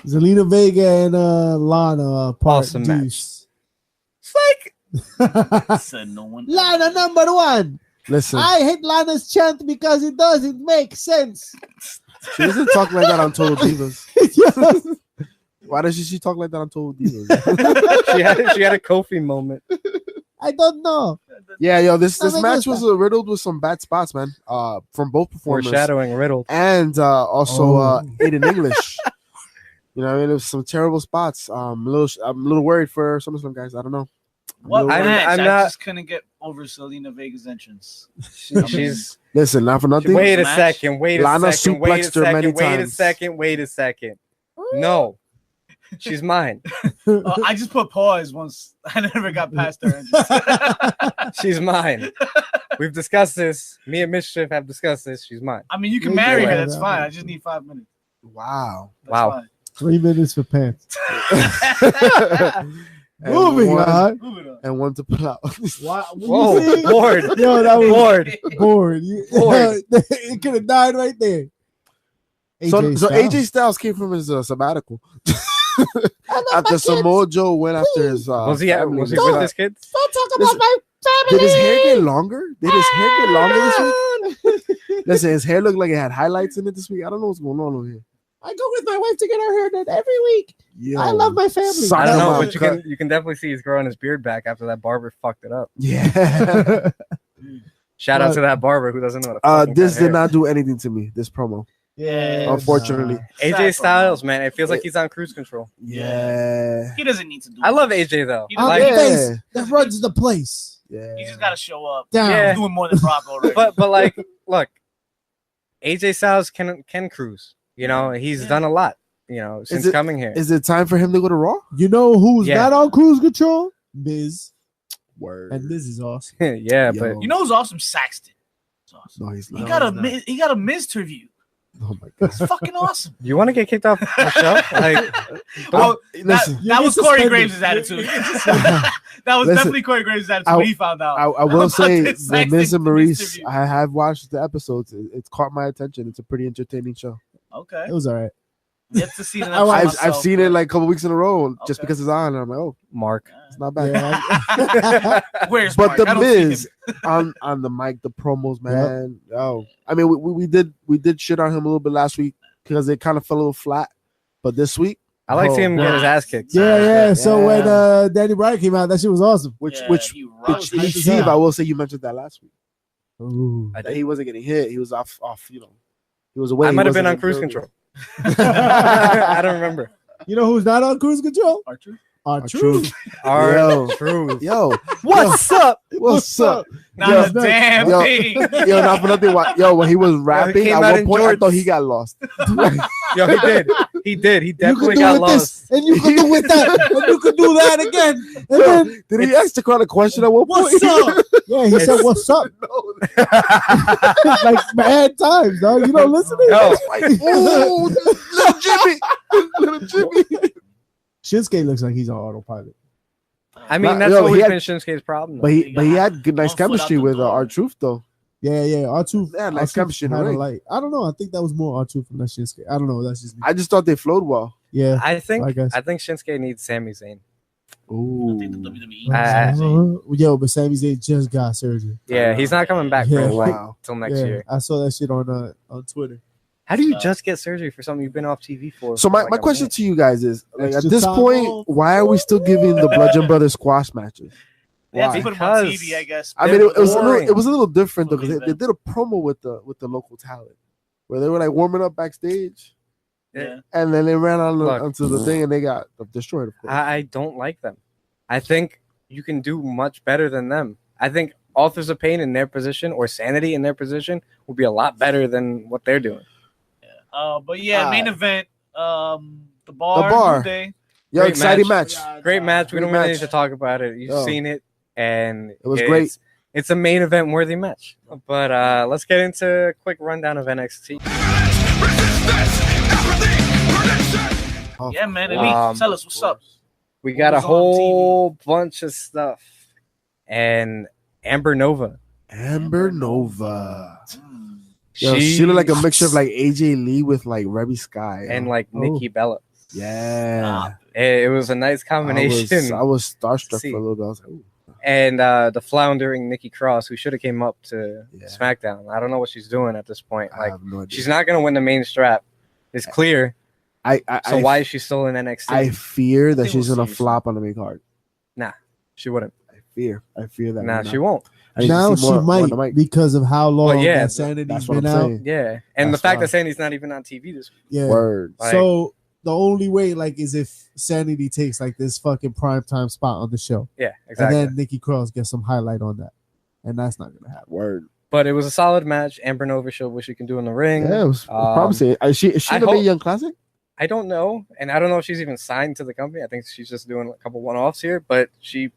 Zelena Vega and Lana part Awesome deuce. said no one. Lana number one. listen, I hate Lana's chant because it doesn't make sense. she doesn't talk like that on Total Divas. Why does she talk like that on Total Divas? she had a Kofi moment. I don't know. Yeah, yo, this I mean, match listen. was riddled with some bad spots, man. From both performers. Foreshadowing riddled. And also Oh. Aiden English. You know, it was some terrible spots. I'm a little worried for SummerSlam guys. I don't know. What I'm match? I not- just couldn't get over Zelena Vega's entrance. She's Listen, not for nothing. wait a match. second. Wait a Lana second. Wait a suplexed her many second. Wait a times. second. Wait a second. No, she's mine. I just put pause once. I never got past her entrance. She's mine. We've discussed this. Me and Myzchief have discussed this. She's mine. I mean, you can Yeah, marry her. yeah, That's yeah. fine. I just need 5 minutes. Wow. That's Wow. fine. 3 minutes for pants. And Moving one- on. Move it on. And one to plow. Whoa, bored. Yo, that was Bored. bored. Bored. It could have died right there. So Styles. AJ Styles came from his sabbatical. After Samoa Joe went after his Was he family. with his kids? Don't talk about my Did his family. hair get longer? Did his hair get longer this week? Listen, his hair looked like it had highlights in it this week. I don't know what's going on over here. I go with my wife to get our hair done every week. Yo. I love my family. Suck I don't know, him but up. you can definitely see he's growing his beard back after that barber fucked it up. Yeah. Shout out But- to that barber who doesn't know what to fucking This cut did hair. not do anything to me. This promo, Yeah. unfortunately. AJ Styles, man, it feels like he's on cruise control. Yeah. He doesn't need to do I it. love AJ though. He I'm doesn't- Like, the yeah. face that runs the place. Yeah. He just got to show up. Down. Yeah. He's doing more than Brock already. but like, look, AJ Styles can cruise. You know, he's Yeah. done a lot. You know, since it- coming here. Is it time for him to go to Raw? You know who's Yeah. not on cruise control? Miz. Word. And Miz is awesome. Yeah, Yo. but You know who's awesome? Saxton. He's awesome. No, he's He not. got a he's not. he got a Mizterview. Oh my god. It's fucking awesome. you want to get kicked off the show? Like, Oh, Listen, that was You get Corey suspended. Graves' attitude. that was Listen, definitely Corey Graves' attitude when he found out. I will about say this the Miz Saxton and Maurice. Mizterview. I have watched the episodes. It's caught my attention. It's a pretty entertaining show. Okay. It was all right. Yet to see the I watched- episode I've myself, seen it but- like a couple weeks in a row just Okay. because it's on. And I'm like, oh, Mark. it's not bad. Yeah, Where's But Mark? the I don't see Miz him. on the mic, the promos, man. Oh, I mean, we did shit on him a little bit last week because it kind of fell a little flat. But this week, I like seeing him get his ass kicked. yeah. So Yeah. when Danny Bryan came out, that shit was awesome. which Yeah, which he which roused hyped the as Steve, hell. I will say you mentioned that last week. Ooh. I That did. he wasn't getting hit. He was off. He was away. I He might have wasn't been on in the cruise building. control. I don't remember. You know who's not on cruise control? Archer. R-Truth. Yo. Truth. Yo, What's up? what's up? Not Yo, a damn yo, thing. Yo, not for nothing. Yo, when he was rapping, came at out one in point, I thought jorts. he got lost. Yo, he did. He did. He You definitely could do got with lost. this, and you could do with that, and you could do that again. And then, Did he ask the crowd a question at one point? what's up? Yeah, he said, "What's up?" Like bad times, dog. You don't listen to No. it. Oh, little Jimmy, little Jimmy. Shinsuke looks like he's on autopilot. I mean, Nah, that's yo, he always had- been Shinsuke's problem. But he had good, nice One foot out chemistry the with door. R-Truth though. Yeah. R2. They had nice R2 chemistry in the had a ring. light. I don't know. I think that was more R2 from that Shinsuke. I don't know. That's just me. I just thought they flowed well. Yeah. I think I guess. Shinsuke needs Sami Zayn. I think the Ooh. WWE. Yo, but Sami Zayn just got surgery. Yeah, he's not coming back Yeah. for like Wow. till next Yeah, year. I saw that shit on Twitter. How do you just get surgery for something you've been off TV for? So my like a question minute? to you guys is, like, at Extra this time point, off. why are we still giving the Bludgeon Brothers squash matches? They have to Why? put him on Because- TV, I guess. I mean, it was boring. a little different though, because Believe they it. did a promo with the local talent where they were like warming up backstage, Yeah. and then they ran Look. onto the thing and they got destroyed. Of course. I don't like them. I think you can do much better than them. I think Authors of Pain in their position or Sanity in their position will be a lot better than what they're doing. But yeah, main Alright. event. The bar. Bar. New Day. Yo, Great exciting match. Great match. We Great don't really match. need to talk about it. You've Oh. seen it, and It was great. It's a main event worthy match. But let's get into a quick rundown of NXT. Of Yeah, man. course. Elite, tell us what's up. We got a was on whole bunch of stuff, and Amber Nova. Amber Nova. Mm. Yo, she looked like a mixture of like AJ Lee with like Remy Sky. and like Nikki Bella. yeah, It was a nice combination. I was starstruck See. for a little bit. I was like, ooh. And the floundering Nikki Cross, who should have came up to Yeah. SmackDown. I don't know what she's doing at this point. I Like, have no idea. she's not gonna win the main strap. It's clear. So why is she still in NXT? I fear that They she's will gonna see you flop on the main card. she wouldn't. I fear that. Nah, right she now. won't. I need to Now see she more on might the mic. because of how long yeah, that Sanity's That's what been I'm out. saying. Yeah, and the That's fact why. that Sandy's not even on TV this week. Yeah. Word. Like- So the only way, like, is if Sanity takes like this fucking primetime spot on the show, Yeah, exactly. and then Nikki Cross gets some highlight on that, and that's not gonna happen. Word. But it was a solid match. Amber Nova showed what she can do in the ring. Yeah, it was promising. Is she I in the Mae hope- Young Classic? I don't know, and I don't know if she's even signed to the company. I think she's just doing a couple one-offs here, but Yeah, she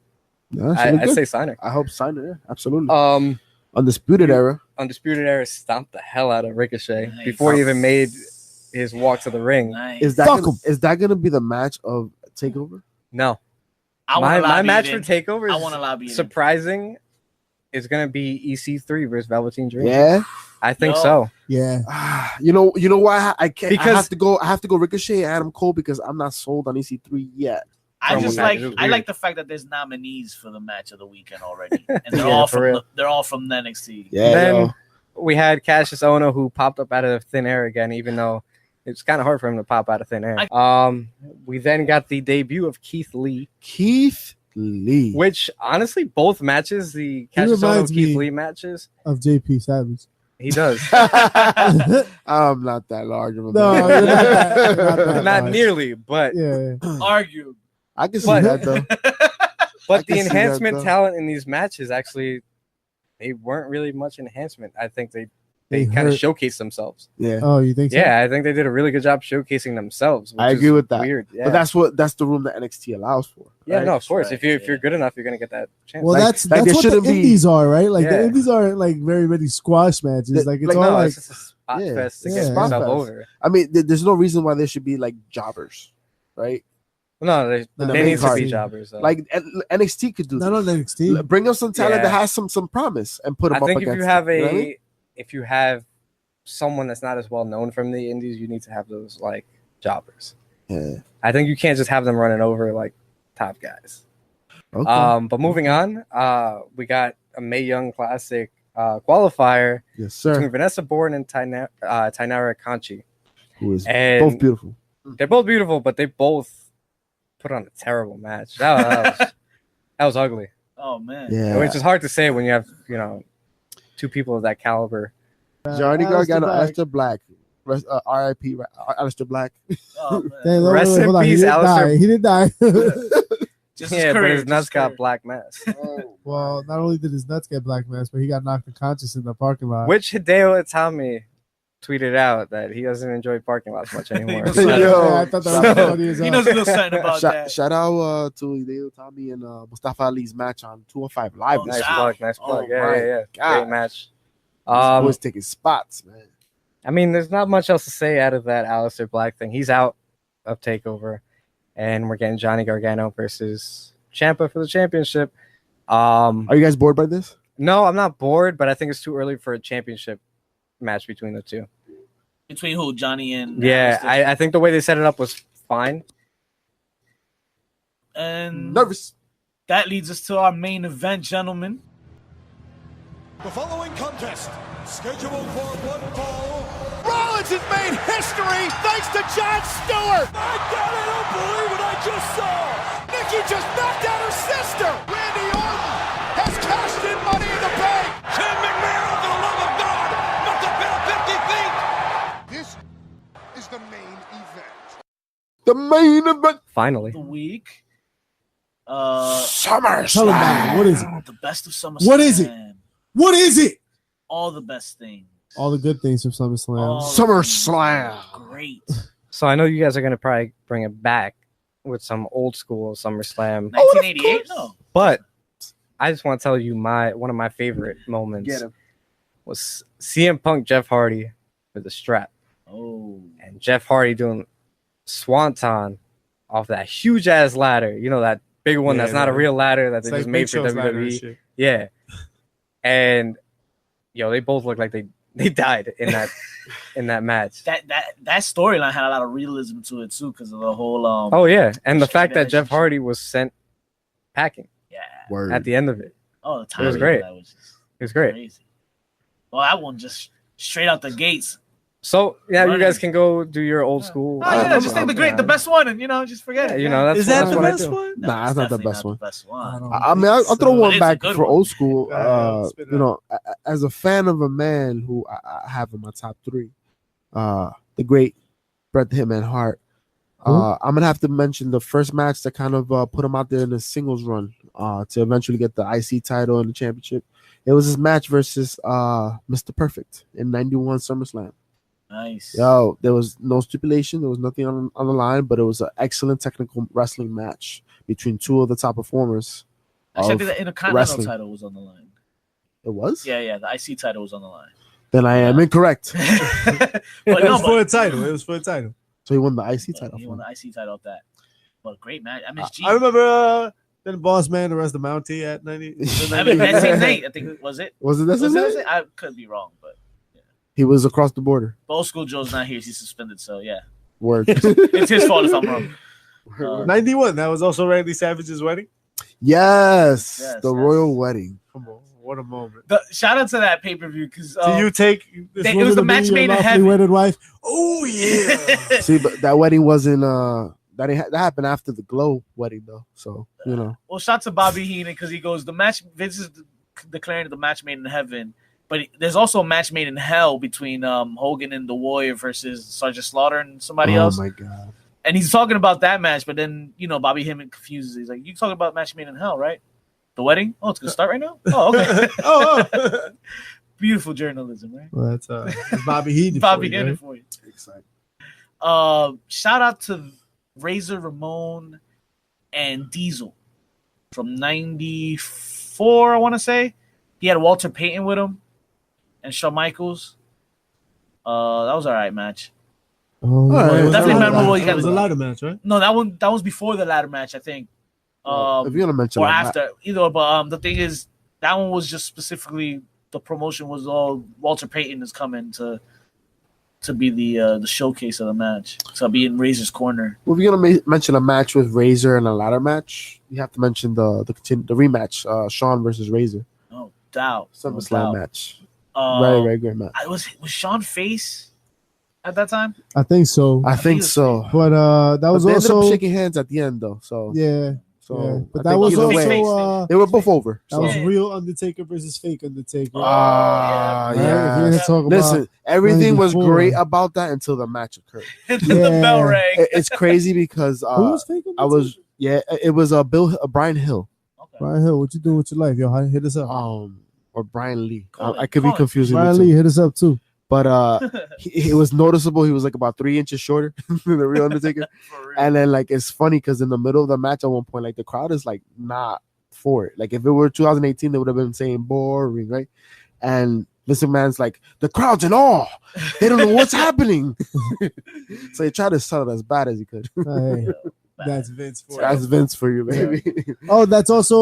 looked I'd good. say sign her. I hope sign her. Yeah, absolutely. you- Undisputed Era. Undisputed Era stomped the hell out of Ricochet Nice. before he even made his walk to the ring. Nice. Is that Fuck gonna, 'em. is that gonna be the match of Takeover? No, I want my match for Takeover I want to is lobby. surprising. Is gonna be EC3 versus Velveteen Dream. Yeah. I think Yo. so. Yeah, You know why I can't. Because- I have to go Ricochet and Adam Cole because I'm not sold on EC3 yet. I Promo just package like was I weird. like the fact that there's nominees for the match of the weekend already, and they're Yeah, all for real. from they're all from NXT. Yeah. Then yo. we had Cassius Ohno who popped up out of thin air again, even though it's kind of hard for him to pop out of thin air. We then got the debut of Keith Lee, Keith Lee. which honestly, both matches, the Cassius Ohno reminds Keith me- Lee matches, of JP Savage. he does. I'm not that large of a No, man. you're not that Not large. nearly, but Yeah, Argue. I can see But- that though. but I the can see that, enhancement though. talent in these matches actually, they weren't really much enhancement. I think they They kind of hurt. showcased themselves. Yeah. Oh, you think so? Yeah, I think they did a really good job showcasing themselves. Which I agree is with that. Weird, yeah. But that's the room that NXT allows for. yeah, right? no, of course. right, If you're yeah. good enough, you're gonna get that chance. Well, Like- that's like there what shouldn't the be- indies are, right? Like Yeah. the indies aren't like very many squash matches. The- Like it's like, all no, like it's just a spot Yeah, fest to yeah. get Spot yourself fest. over. I mean, there's no reason why there should be like jobbers, right? No, they the main need to card. be jobbers. Though. Like NXT could do not on this. NXT. Bring up some talent Yeah. that has some promise and put them I up think if against you have them, you know what I mean? if you have someone that's not as well known from the indies, you need to have those like jobbers. Yeah. I think you can't just have them running over like top guys. Okay. But moving on, we got a Mae Young Classic qualifier yes, between sir. Vanessa Bourne and Tainara Conchi. Who is And both beautiful. they're both beautiful, but they both put on a terrible match. That was ugly. Oh man. Yeah. Which is hard to say when you have, two people of that caliber. Johnny Aleister Gargano, Black. Aleister Black. R.I.P. Aleister Black. Oh, man. Hey, wait, Rest wait, in hold on. peace, He didn't Aleister. die. He didn't die. Just Yeah, but career, his nuts just got career. black mass. Well, not only did his nuts get black mass, but he got knocked unconscious in the parking lot. Which Hideo Itami tweeted out that he doesn't enjoy parking lots much anymore. Yo. So- Yeah, I thought that was So- funny as He hell. knows a little something about that. Shout out to Hideo Tommy and Mustafa Ali's match on 205 Live. Oh, this nice week. Wow. plug, nice Oh plug. my Yeah. God. Great match. Always taking spots, man. I mean, there's not much else to say out of that Aleister Black thing. He's out of TakeOver, and we're getting Johnny Gargano versus Ciampa for the championship. Are you guys bored by this? No, I'm not bored, but I think it's too early for a championship match between the two. Between who? Johnny and Yeah, Alistair? I think the way they set it up was fine. And Nervous. that leads us to our main event, gentlemen. The following contest, scheduled for one fall. Rollins has made history thanks to Jon Stewart. My God, I don't believe what I just saw. Nikki just knocked out her sister. Randy Orton has cashed in Money in the Bank. Ken McMahon, for the love of God, must have been 50 feet. This is the main event. The main event. Finally. The week. Tell them about it. What is it? The best of SummerSlam. What is it? What is it? All the best things. All the good things from SummerSlam. All SummerSlam. Great. So I know you guys are gonna probably bring it back with some old school SummerSlam, 1988? No. but I just want to tell you one of my favorite moments was CM Punk Jeff Hardy with the strap, Oh. and Jeff Hardy doing swanton off that huge ass ladder. You know, that big one Yeah, that's not a real ladder that they It's just like made Big for Show's ladder and WWE. shit. Yeah, and they both look like they died in that match. That storyline had a lot of realism to it too, because of the whole Oh yeah, and the shit fact that Jeff relationship. Hardy was sent packing yeah. Word. at the end of it. Oh, the It was timing great. of that was just It was great. crazy. Well, that one just straight out the gates. So yeah, you Running. guys can go do your old school. Oh, yeah, just take the best one, and just forget it. You know, that's Is that that's the what I best do. one? Nah, that's not the best one. The best one. I mean, I'll throw But one it's a back good for one. old school. Spit it You know, as a fan of a man who I have in my top three, the great Bret the Hitman Hart. I'm gonna have to mention the first match that kind of put him out there in a singles run to eventually get the IC title and the championship. It was his match versus Mr. Perfect in '91 SummerSlam. Nice. Yo, there was no stipulation, there was nothing on the line, but it was an excellent technical wrestling match between two of the top performers. Actually, I of think the Intercontinental wrestling. title was on the line. It was? Yeah, the IC title was on the line. Then I am incorrect. But It no, was for but a title. It was for a title. So he won the IC title. he for won him. the IC title off that. But great match. I miss G. I remember then Boss Man arrest the Mountie at 90. I mean, that same night, I think, was it? Was it that Was same it? night? I could be wrong, but He was across the border. old school Joe's not here. He's suspended, so yeah. Word. It's his fault if I'm wrong. 91. That was also Randy Savage's wedding. Yes, Yes, the yes. royal wedding. Come on, what a moment. Shout out to that pay-per-view, because Do you take this it woman was the to be match your made in lawfully heaven. wedded wife? Oh yeah. See, but that wedding wasn't. That happened after the Glow wedding, though. So you know. Well, shout to Bobby Heenan, because he goes, the match, Vince is declaring the match made in heaven, but there's also a match made in hell between Hogan and the Warrior versus Sergeant Slaughter and somebody else. Oh my god. And he's talking about that match, but then, Bobby Heenan confuses. He's like, you talking about match made in hell, right? The wedding? Oh, it's going to start right now? Oh, okay. Oh. Beautiful journalism, right? Well, that's Bobby Heenan. Bobby for you, Heenan right? for you. Exciting. Shout out to Razor Ramon and Diesel from 94, I want to say. He had Walter Payton with him and Shawn Michaels. That was all right match. Oh, right. it was Definitely a ladder memorable. match. You gotta It was a go. ladder match, right? No, that was before the ladder match, I think. If you're gonna mention Or that, after, either. But the thing is, that one was just specifically, the promotion was all Walter Payton is coming to be the showcase of the match. So be in Razor's corner. well, if you're gonna mention a match with Razor and a ladder match, you have to mention the rematch, Shawn versus Razor, No doubt. SummerSlam match. Uh, Very, very great match. was Sean face at that time? I think so. I think so. But that But was they ended up also shaking hands at the end, though. So yeah. So yeah. But I that think was either also, way, also they were both over. that So. was Yeah. real Undertaker versus fake Undertaker. Ah, Right? yeah. If you're gonna talk about Listen, everything was 94. great about that until the match occurred. And then the Yeah. bell rang. It's crazy because who was fake I was it was Brian Hill Okay. Brian Hill. What you doing with your life, yo? Hit us up. or Brian Lee. Call it, I could be call it. confusing the Brian two. Lee, hit us up too. But he was noticeable. He was like about 3 inches shorter than the real Undertaker. For real. And then like it's funny because in the middle of the match at one point, like the crowd is like not for it. Like if it were 2018, they would have been saying boring, right? And Mr. McMahon's like, the crowd's in awe. They don't know what's happening. So he tried to sell it as bad as he could. Hey, That's Vince for That's Vince for you, baby. Oh, that's also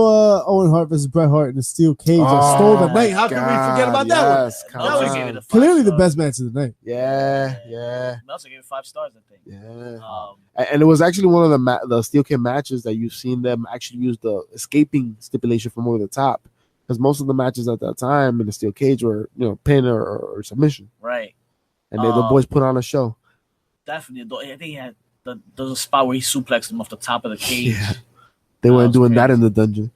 Owen Hart versus Bret Hart in the steel cage. I stole the night. How can we forget about that one? Yes, come Meltzer on. gave it a 5 Clearly the stars. best match of the night. Yeah. Meltzer gave it 5 stars, I think. Yeah. And it was actually one of the steel cage matches that you've seen them actually use the escaping stipulation from over the top, because most of the matches at that time in the steel cage were pin or submission, Right. and the boys put on a show. Definitely. I think he had there's a spot where he suplexed him off the top of the cage. Yeah. They weren't doing that in the dungeon.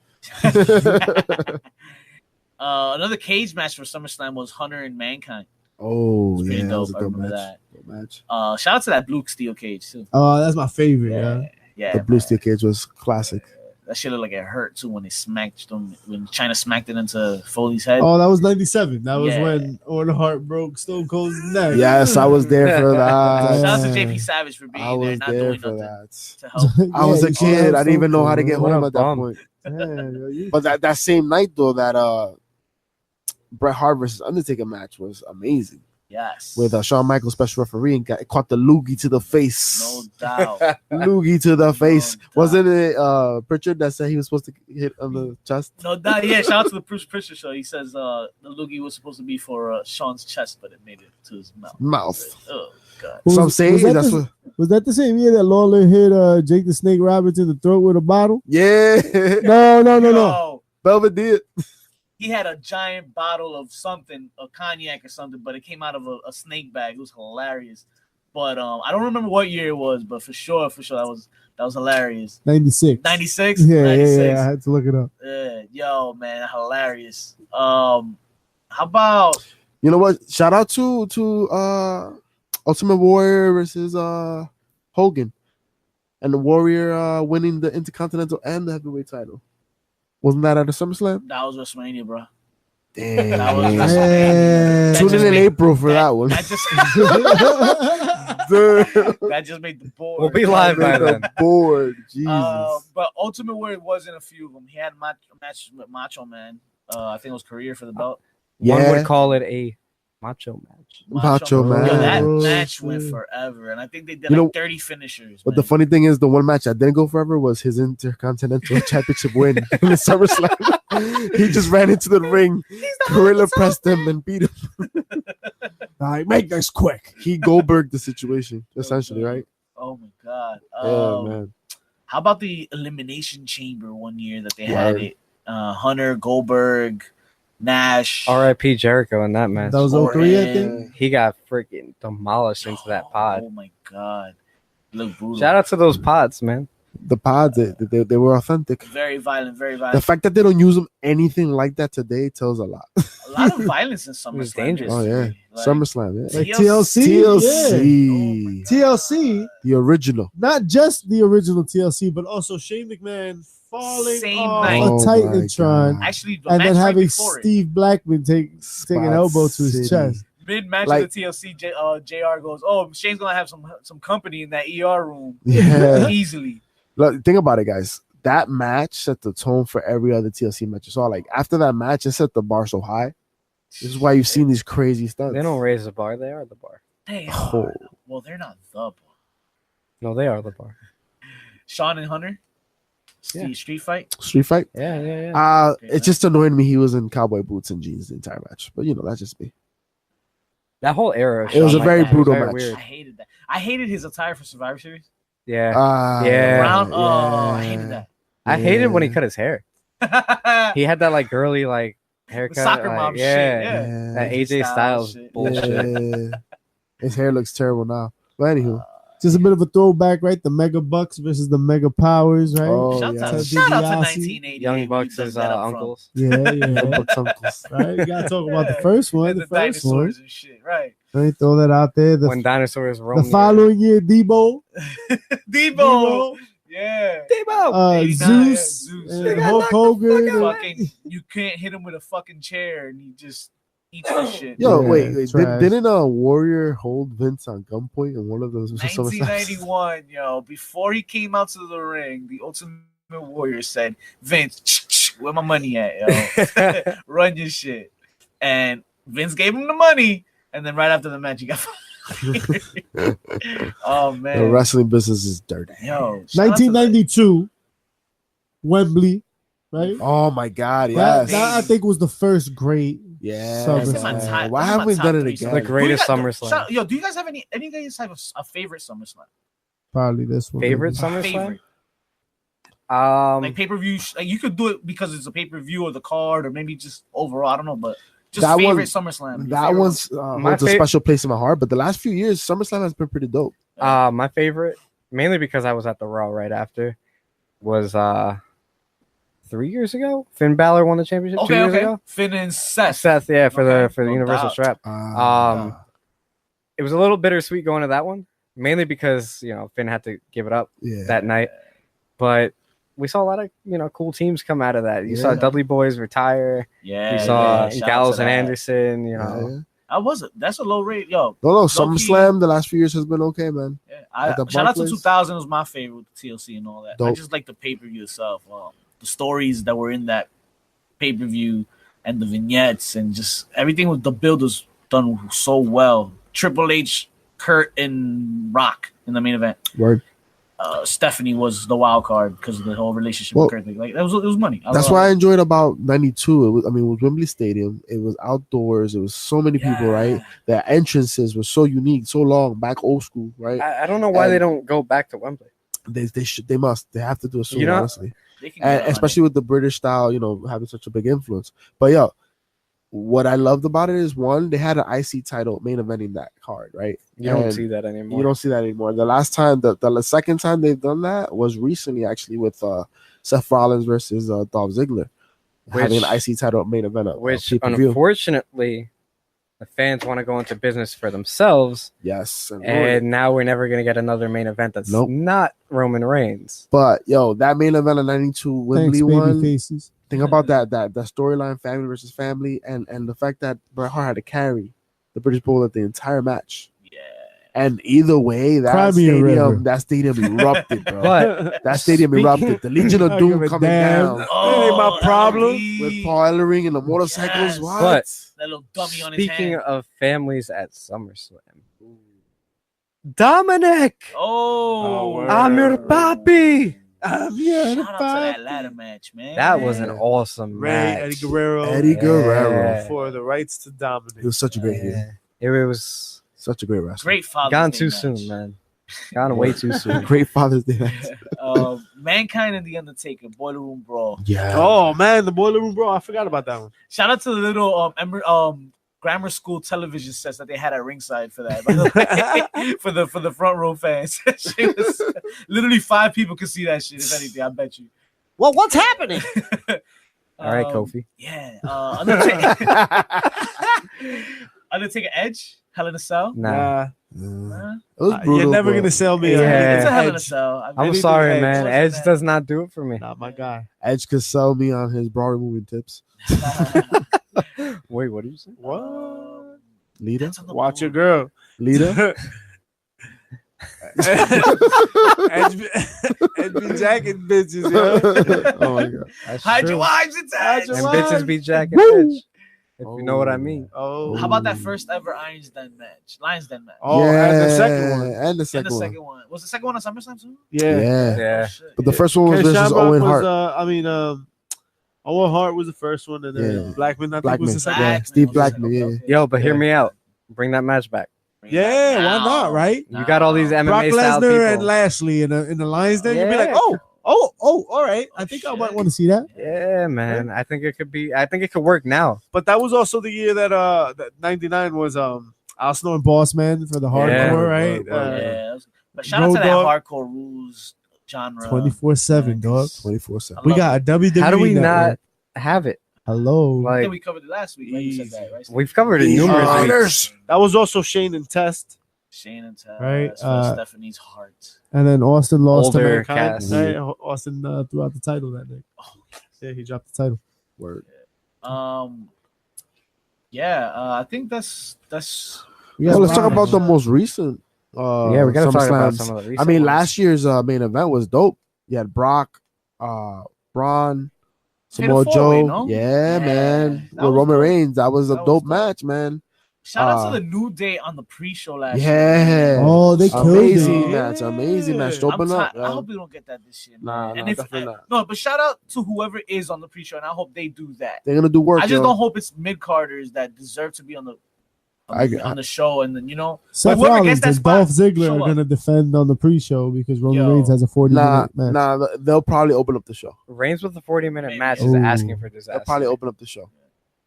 Another cage match for SummerSlam was Hunter and Mankind. Oh, It's pretty yeah, that was a dope. I dope remember match. that. Dope match. Shout out to that blue steel cage too. Oh, that's my favorite. Yeah. Yeah, The blue steel cage was classic. that shit looked like it hurt too when they smacked them, when China smacked it into Foley's head. Oh, that was 97. That was Yeah. when Owen Hart broke Stone Cold's neck. Yes, I was there for that. Shout out to JP Savage for being I there, was not there doing for nothing that. to help. I was Yeah, a you should kid. have I didn't even know how to Stone get What home a at that bum. point. Cold. But that same night though, that Bret Hart versus Undertaker match was amazing. Yes. With Shawn Michaels special referee and caught the loogie to the face. No doubt. Loogie to the face. doubt. Wasn't it Pritchard that said he was supposed to hit on the chest? No doubt. Yeah, shout out to the Bruce Prichard show. He says the loogie was supposed to be for Sean's chest, but it made it to his mouth. Oh, God. Some say that's what. Was that the same year that Lawler hit Jake the Snake Roberts in the throat with a bottle? Yeah. No. Yo, Velvet did. he had a giant bottle of something, a cognac or something, but it came out of a snake bag. It was hilarious. But I don't remember what year it was, but for sure that was hilarious. 96. 96? Yeah, 96. yeah. I had to look it up. Yo, man, hilarious. How about You know what? Shout out to Ultimate Warrior versus Hogan, and the Warrior winning the Intercontinental and the Heavyweight title. Wasn't that at a SummerSlam? that was WrestleMania, bro. Damn. That was Yeah. WrestleMania. Tune in April for that one. That just Dude. that just made the board. We'll be live by then. Bored. Jesus. But Ultimate Warrior was in a few of them. He had a match with Macho Man. I think it was career for the belt. One Yeah. would call it a macho match. Macho Man. Yo, that Oh, match went forever, and I think they did You know- 30 finishers. But the man. funny thing is, the one match that didn't go forever was his Intercontinental Championship win in the SummerSlam. He just ran into the ring, gorilla pressed him, and beat him. All right, make this quick. He Goldberg the situation, essentially, right? Oh my god. Yeah, man. How about the Elimination Chamber one year that they had Word. it? Hunter, Goldberg, Nash. R.I.P. Jericho in that match. That was 03, I think. He got freaking demolished into that pod. Oh my god. Look brutal. Shout out to those pods, man. The pods, they were authentic. Very violent, very The violent. fact that they don't use them anything like that today tells a lot. A lot of violence in SummerSlam. was dangerous. Oh yeah, history. Like, SummerSlam, yeah. Like TLC? TLC. TLC, TLC, the original. not just the original TLC, but also Shane McMahon falling Same off night. a Oh, Titantron, my Actually, the and match then right having before it. Steve Blackman take an Spot elbow to his City. chest. Mid-match Like- of the TLC, JR goes, "Oh, Shane's gonna have some company in that ER room Yeah. easily." Look, think about it, guys. That match set the tone for every other TLC match you saw. Like after that match, it set the bar so high. This is why you've seen these crazy stunts. They don't raise the bar. They are the bar. They Oh. are. Well, they're not the bar. No, they are the bar. Sean and Hunter, Yeah. Street Fight. Street fight. Yeah. It just annoyed me. He was in cowboy boots and jeans the entire match. But that's just me. That whole era. of It was Shawn a very Michaels was brutal very match. weird. I hated that. I hated his attire for Survivor Series. Yeah. Yeah. Brown. Oh, I hated that. I hated when he Yeah. cut his hair. He had that like girly like haircut. soccer like, mom shit, yeah. yeah. That AJ Styles shit. bullshit. Yeah. His hair looks terrible now. But anywho, Just a bit of a throwback, right? The Mega Bucks versus the Mega Powers, right? Oh, Shout yeah. out Ted to DiBiase. 1988. Young when Bucks you is dug that up from. uncles. Yeah, yeah. Bucks uncles. Right? You gotta talk about the first one. And The the first one. dinosaurs and shit, right? Right? Throw that out there. The, When dinosaurs roam. the following year, Debo, Debo. Yeah. Debo. 89, Zeus, Zeus. and They got Hulk knocked the Hogan. Fucking, you can't hit him with a fucking chair, and he just eats the shit. Yo, Yeah, wait. trash. Didn't a Warrior hold Vince on gunpoint in one of those? 1991, yo, before he came out to the ring, the Ultimate Warrior said, "Vince, where my money at, yo? Run your shit." And Vince gave him the money, and then right after the match, he got Oh The man, wrestling business is dirty. yo, shout out to 1992, Wembley, right? Oh my God, That, yes. that I think was the first great. Yeah. That's in my man. top- Why that's in haven't my we top done it three again? The Who you greatest got- SummerSlam. Yo, do you guys have any of you guys have a favorite SummerSlam? Probably this one. Favorite SummerSlam? Favorite. Um, Like pay-per-view. Like you could do it because it's a pay-per-view or the card or maybe just overall. I don't know, but just That favorite one- SummerSlam. your That favorite one's My holds a fa- special place in my heart. But the last few years, SummerSlam has been pretty dope. my favorite, mainly because I was at the Raw right after, was 3 years ago. Finn Balor won the championship. one. 2 Okay, years okay. ago. Seth. Seth, yeah, for Okay, the no Universal doubt. Strap. It was a little bittersweet going to that one, mainly because Finn had to give it up Yeah. that night, but we saw a lot of cool teams come out of that. You saw Dudley Boys retire. Yeah, You saw shout out Gallows to and that. Anderson. Yeah. I wasn't. That's a low rate, yo. No, Low-key. SummerSlam the last few years has been okay, man. Yeah, At the shout out to Barclays? 2000 was my favorite with TLC and all that. I Dope. just like the pay-per-view itself. The stories that were in that pay-per-view and the vignettes and just everything with the build was done so well. Triple H, Kurt, and Rock in the main event. Word. Stephanie was the wild card because of the whole relationship Well, with Kurt thing. Like it was money. That's what I enjoyed about '92. It was Wembley Stadium. It was outdoors. It was so many people, right? The entrances were so unique, so long, back old school, right? I don't know why And they don't go back to Wembley. They have to do it soon, You know, honestly. They can And get especially with the British style, having such a big influence. But yo, what I loved about it is one, they had an IC title main eventing that card, right? You don't And see that anymore. You don't see that anymore. The last time, the second time they've done that was recently, actually, with Seth Rollins versus Dolph Ziggler, having an IC title main event, Which pay-per-view. unfortunately, the fans want to go into business for themselves. Yes, and now we're never going to get another main event that's Nope. not Roman Reigns. But yo, that main event of '92 Wembley Thanks, baby one. faces. Think about that storyline, family versus family, and the fact that Bret Hart had to carry the British Bullet the entire match. Yeah. And either way, Cry me a river. that stadium erupted, bro. But that stadium speaking- erupted. The Legion of I Doom give a coming damn. down Oh, ain't my problem. with Paul Ellering and the motorcycles. Yes. What? But That little dummy on his speaking hand. of families at SummerSlam, Dominic, Oh, I'm your papi. I'm here. Shout out to that ladder match, man. That was an awesome Ray, match. Eddie Guerrero, Eddie Guerrero. Yeah. for the rights to dominate. He was such a great hero. It was Such a great wrestler. great Father's gone Day too match. soon, man. Gone way too soon. Great Father's Day match. Mankind and the Undertaker, Boiler Room Brawl. Yeah. Oh man, the Boiler Room Brawl. I forgot about that one. Shout out to the little grammar school television sets that they had at ringside for that. By the way, for the front row fans, Shit was, literally 5 people could see that shit. If anything, I bet you. Well, what's happening? All right, Kofi. Yeah, Undertaker. Undertaker Edge, Hell in a Cell. Nah. It was brutal, You're never but- gonna sell me. Yeah. It's a Hell in a Edge. Cell. I mean, I'm Anything sorry, Edge. man. Wasn't Edge that- does not do it for me. Not my guy. Edge could sell me on his bra removing tips. Wait, what did you say? What? Leader? That's on the Watch your board. girl. Leader? Edge be jacking bitches, yo. Oh my god. That's Hide true. your wives, it's Edge. And bitches be jacking Edge. If you know what I mean. Oh, How about that first ever Lions Den match? Oh, and the second one. And the And second the one. second one. Was the second one on SummerSlam too? Yeah. Yeah. Yeah. Oh, shit. But the first one was Ken versus Shamrock Owen was, Hart. Owen Hart was the first one, and then Yeah. Blackman, I think, Blackman. was the second. Yeah, Blackman Steve was the Blackman, second. yeah. Okay. Yo, but hear me out. Bring that match back. Bring Yeah, that why down. not, right? You got all these Brock MMA style people. Lesnar and Lashley in the Lions Den. You'd be like, Yeah. all right. I think I shit. might Want to see that? Yeah, man. I think it could be. I think it could work now. But that was also the year that '99 was Arsenal and Boss man for the hardcore. Yeah. right? Yeah. But shout out Road to that Dogg. hardcore rules genre. 24/7, dog. 24/7. We got a WWE. How do we network. not have it? Hello. I Like think we covered it last week. Right? You said that, right? we've covered it numerous weeks. That was also Shane and Test. Shane and Taz Right, for Stephanie's heart. And then Austin lost to Older Mankind. cast. Right? Austin threw out the title that night. Oh, Yeah, he dropped the title. Word. Yeah, I think that's We got Well, let's talk Braun. about the most recent. Yeah, we gotta talk about SummerSlams. some of the recent I mean, ones. last year's main event was dope. You had Brock, Braun, Samoa Fatal Joe. four-way, no? Yeah, Yeah, man. that With was Roman dope. Reigns, that was a That was dope dope. match, man. Shout out to the New Day on the pre-show last year. Yeah. Oh, they killed amazing it. match. Amazing match. Open up. I hope we don't get that this year. Nah, and nah, definitely not. No, but shout out to whoever is on the pre-show, and I hope they do that. They're gonna do work. I just don't hope it's mid-carders that deserve to be on the show, and then Seth whoever Rollins gets that and spot, Dolph Ziggler show are up. going to defend on the pre-show because Roman Reigns has a 40-minute match. Nah, they'll probably open up the show. Reigns with the 40-minute match is asking for disaster. They'll probably open up the show.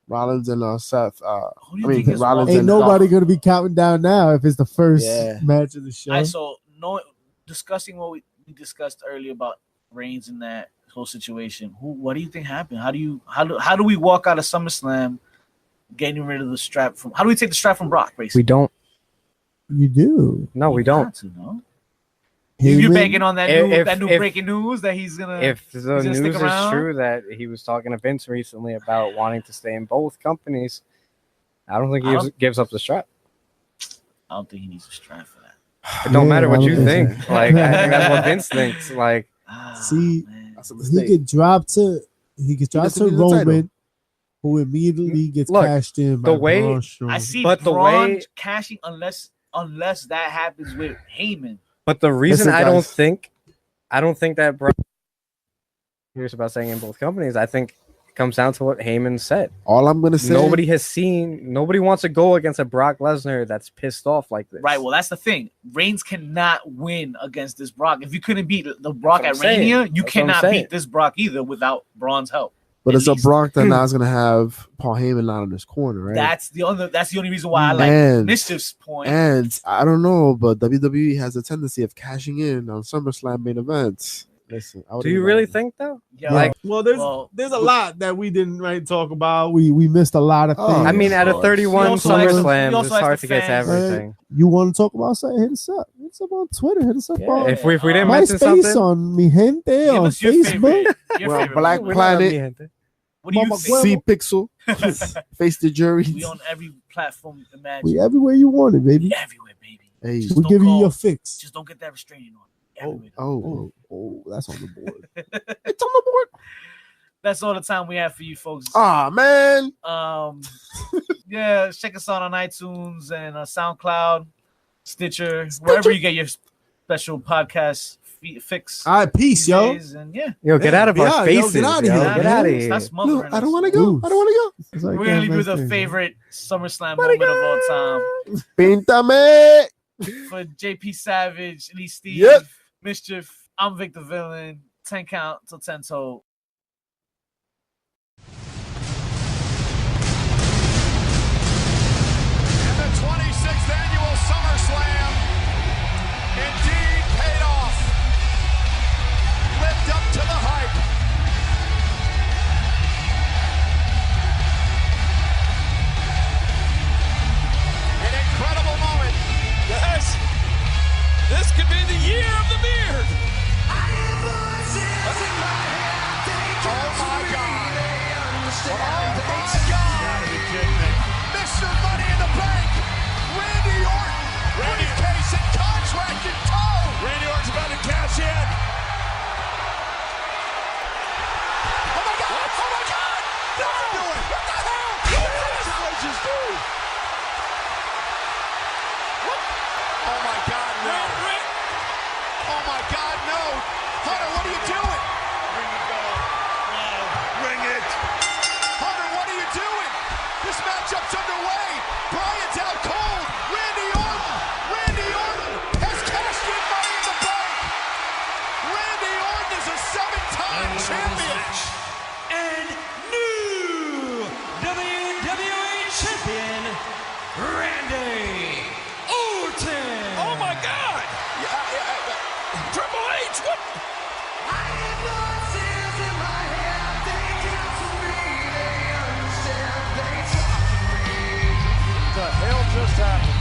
Rollins and Seth. Rollins ain't nobody going to be counting down now if it's the first match of the show. Discussing what we discussed earlier about Reigns and that whole situation. What do you think happened? How do we walk out of SummerSlam getting rid of the strap from? How do we take the strap from Brock? Basically, we don't. You do? No, we don't. You're banking on that new breaking news that he's gonna. If the news is true that he was talking to Vince recently about wanting to stay in both companies, I don't think he gives up the strap. I don't think he needs a strap for that. It don't matter what you think. Like I think that's what Vince thinks. Like, see, he could drop to Roman, who immediately gets cashed in. By Braun Strowman. I see Braun cashing unless that happens with Heyman. But the reason I don't think that Braun here's about saying in both companies, I think it comes down to what Heyman said. All I'm gonna say, nobody wants to go against a Brock Lesnar that's pissed off like this. Right. Well, that's the thing. Reigns cannot win against this Brock. If you couldn't beat the Brock at Rennea, you cannot beat this Brock either without Braun's help. But it's a Brock that now is gonna have Paul Heyman not in his corner, right? That's the only reason why I like Myzchief's point. And I don't know, but WWE has a tendency of cashing in on SummerSlam main events. Listen, do you really think though? Yeah. There's a lot that we didn't talk about. We missed a lot of things. I mean, at a 31 SummerSlam, it's hard to get to everything. You want to talk about something? Hit us up. Hit us up on Twitter. Hit us up on if we didn't mention something on Mi Gente on Facebook. Black Planet. What do you think? C Pixel. Face the Jury. We on every platform. Imagine. We everywhere you want it, baby. We everywhere, baby. Hey. We'll give you your fix. Just don't get that restraining order. Oh, that's on the board. It's on the board. That's all the time we have for you folks. Ah, man. Yeah, check us out on iTunes and SoundCloud, Stitcher, wherever you get your special podcast fix. All right, peace, yo. And get out of our faces. Get out of here. Get out of here. No, I don't want to go. I don't want to go. We're going to leave you with a favorite SummerSlam moment of all time. Píntame. For JP Savage, Lee Steve, Myzchief, I'm Vick the Villain. 10 count till 10 toe. And the 26th annual SummerSlam indeed paid off. Lived up to the hype. An incredible moment. Yes. This could be the year of the beard. Oh my God. Oh my God. Mr. Money in the Bank. Randy Orton. Briefcase and contract in tow. Randy Orton's about to cash in. Oh my God. Oh my God. No. What the hell? What did this just do? Oh my God, no. Oh my God, no. Hunter, what are you doing? Ring the bell. Ring it. Hunter, what are you doing? This matchup's underway. Bryant's out cold. Randy Orton has cashed in Money in the Bank. Randy Orton is a 7-time champion. And new WWE champion, Randy Orton. Oh my God! Triple H, what? The hell just happened?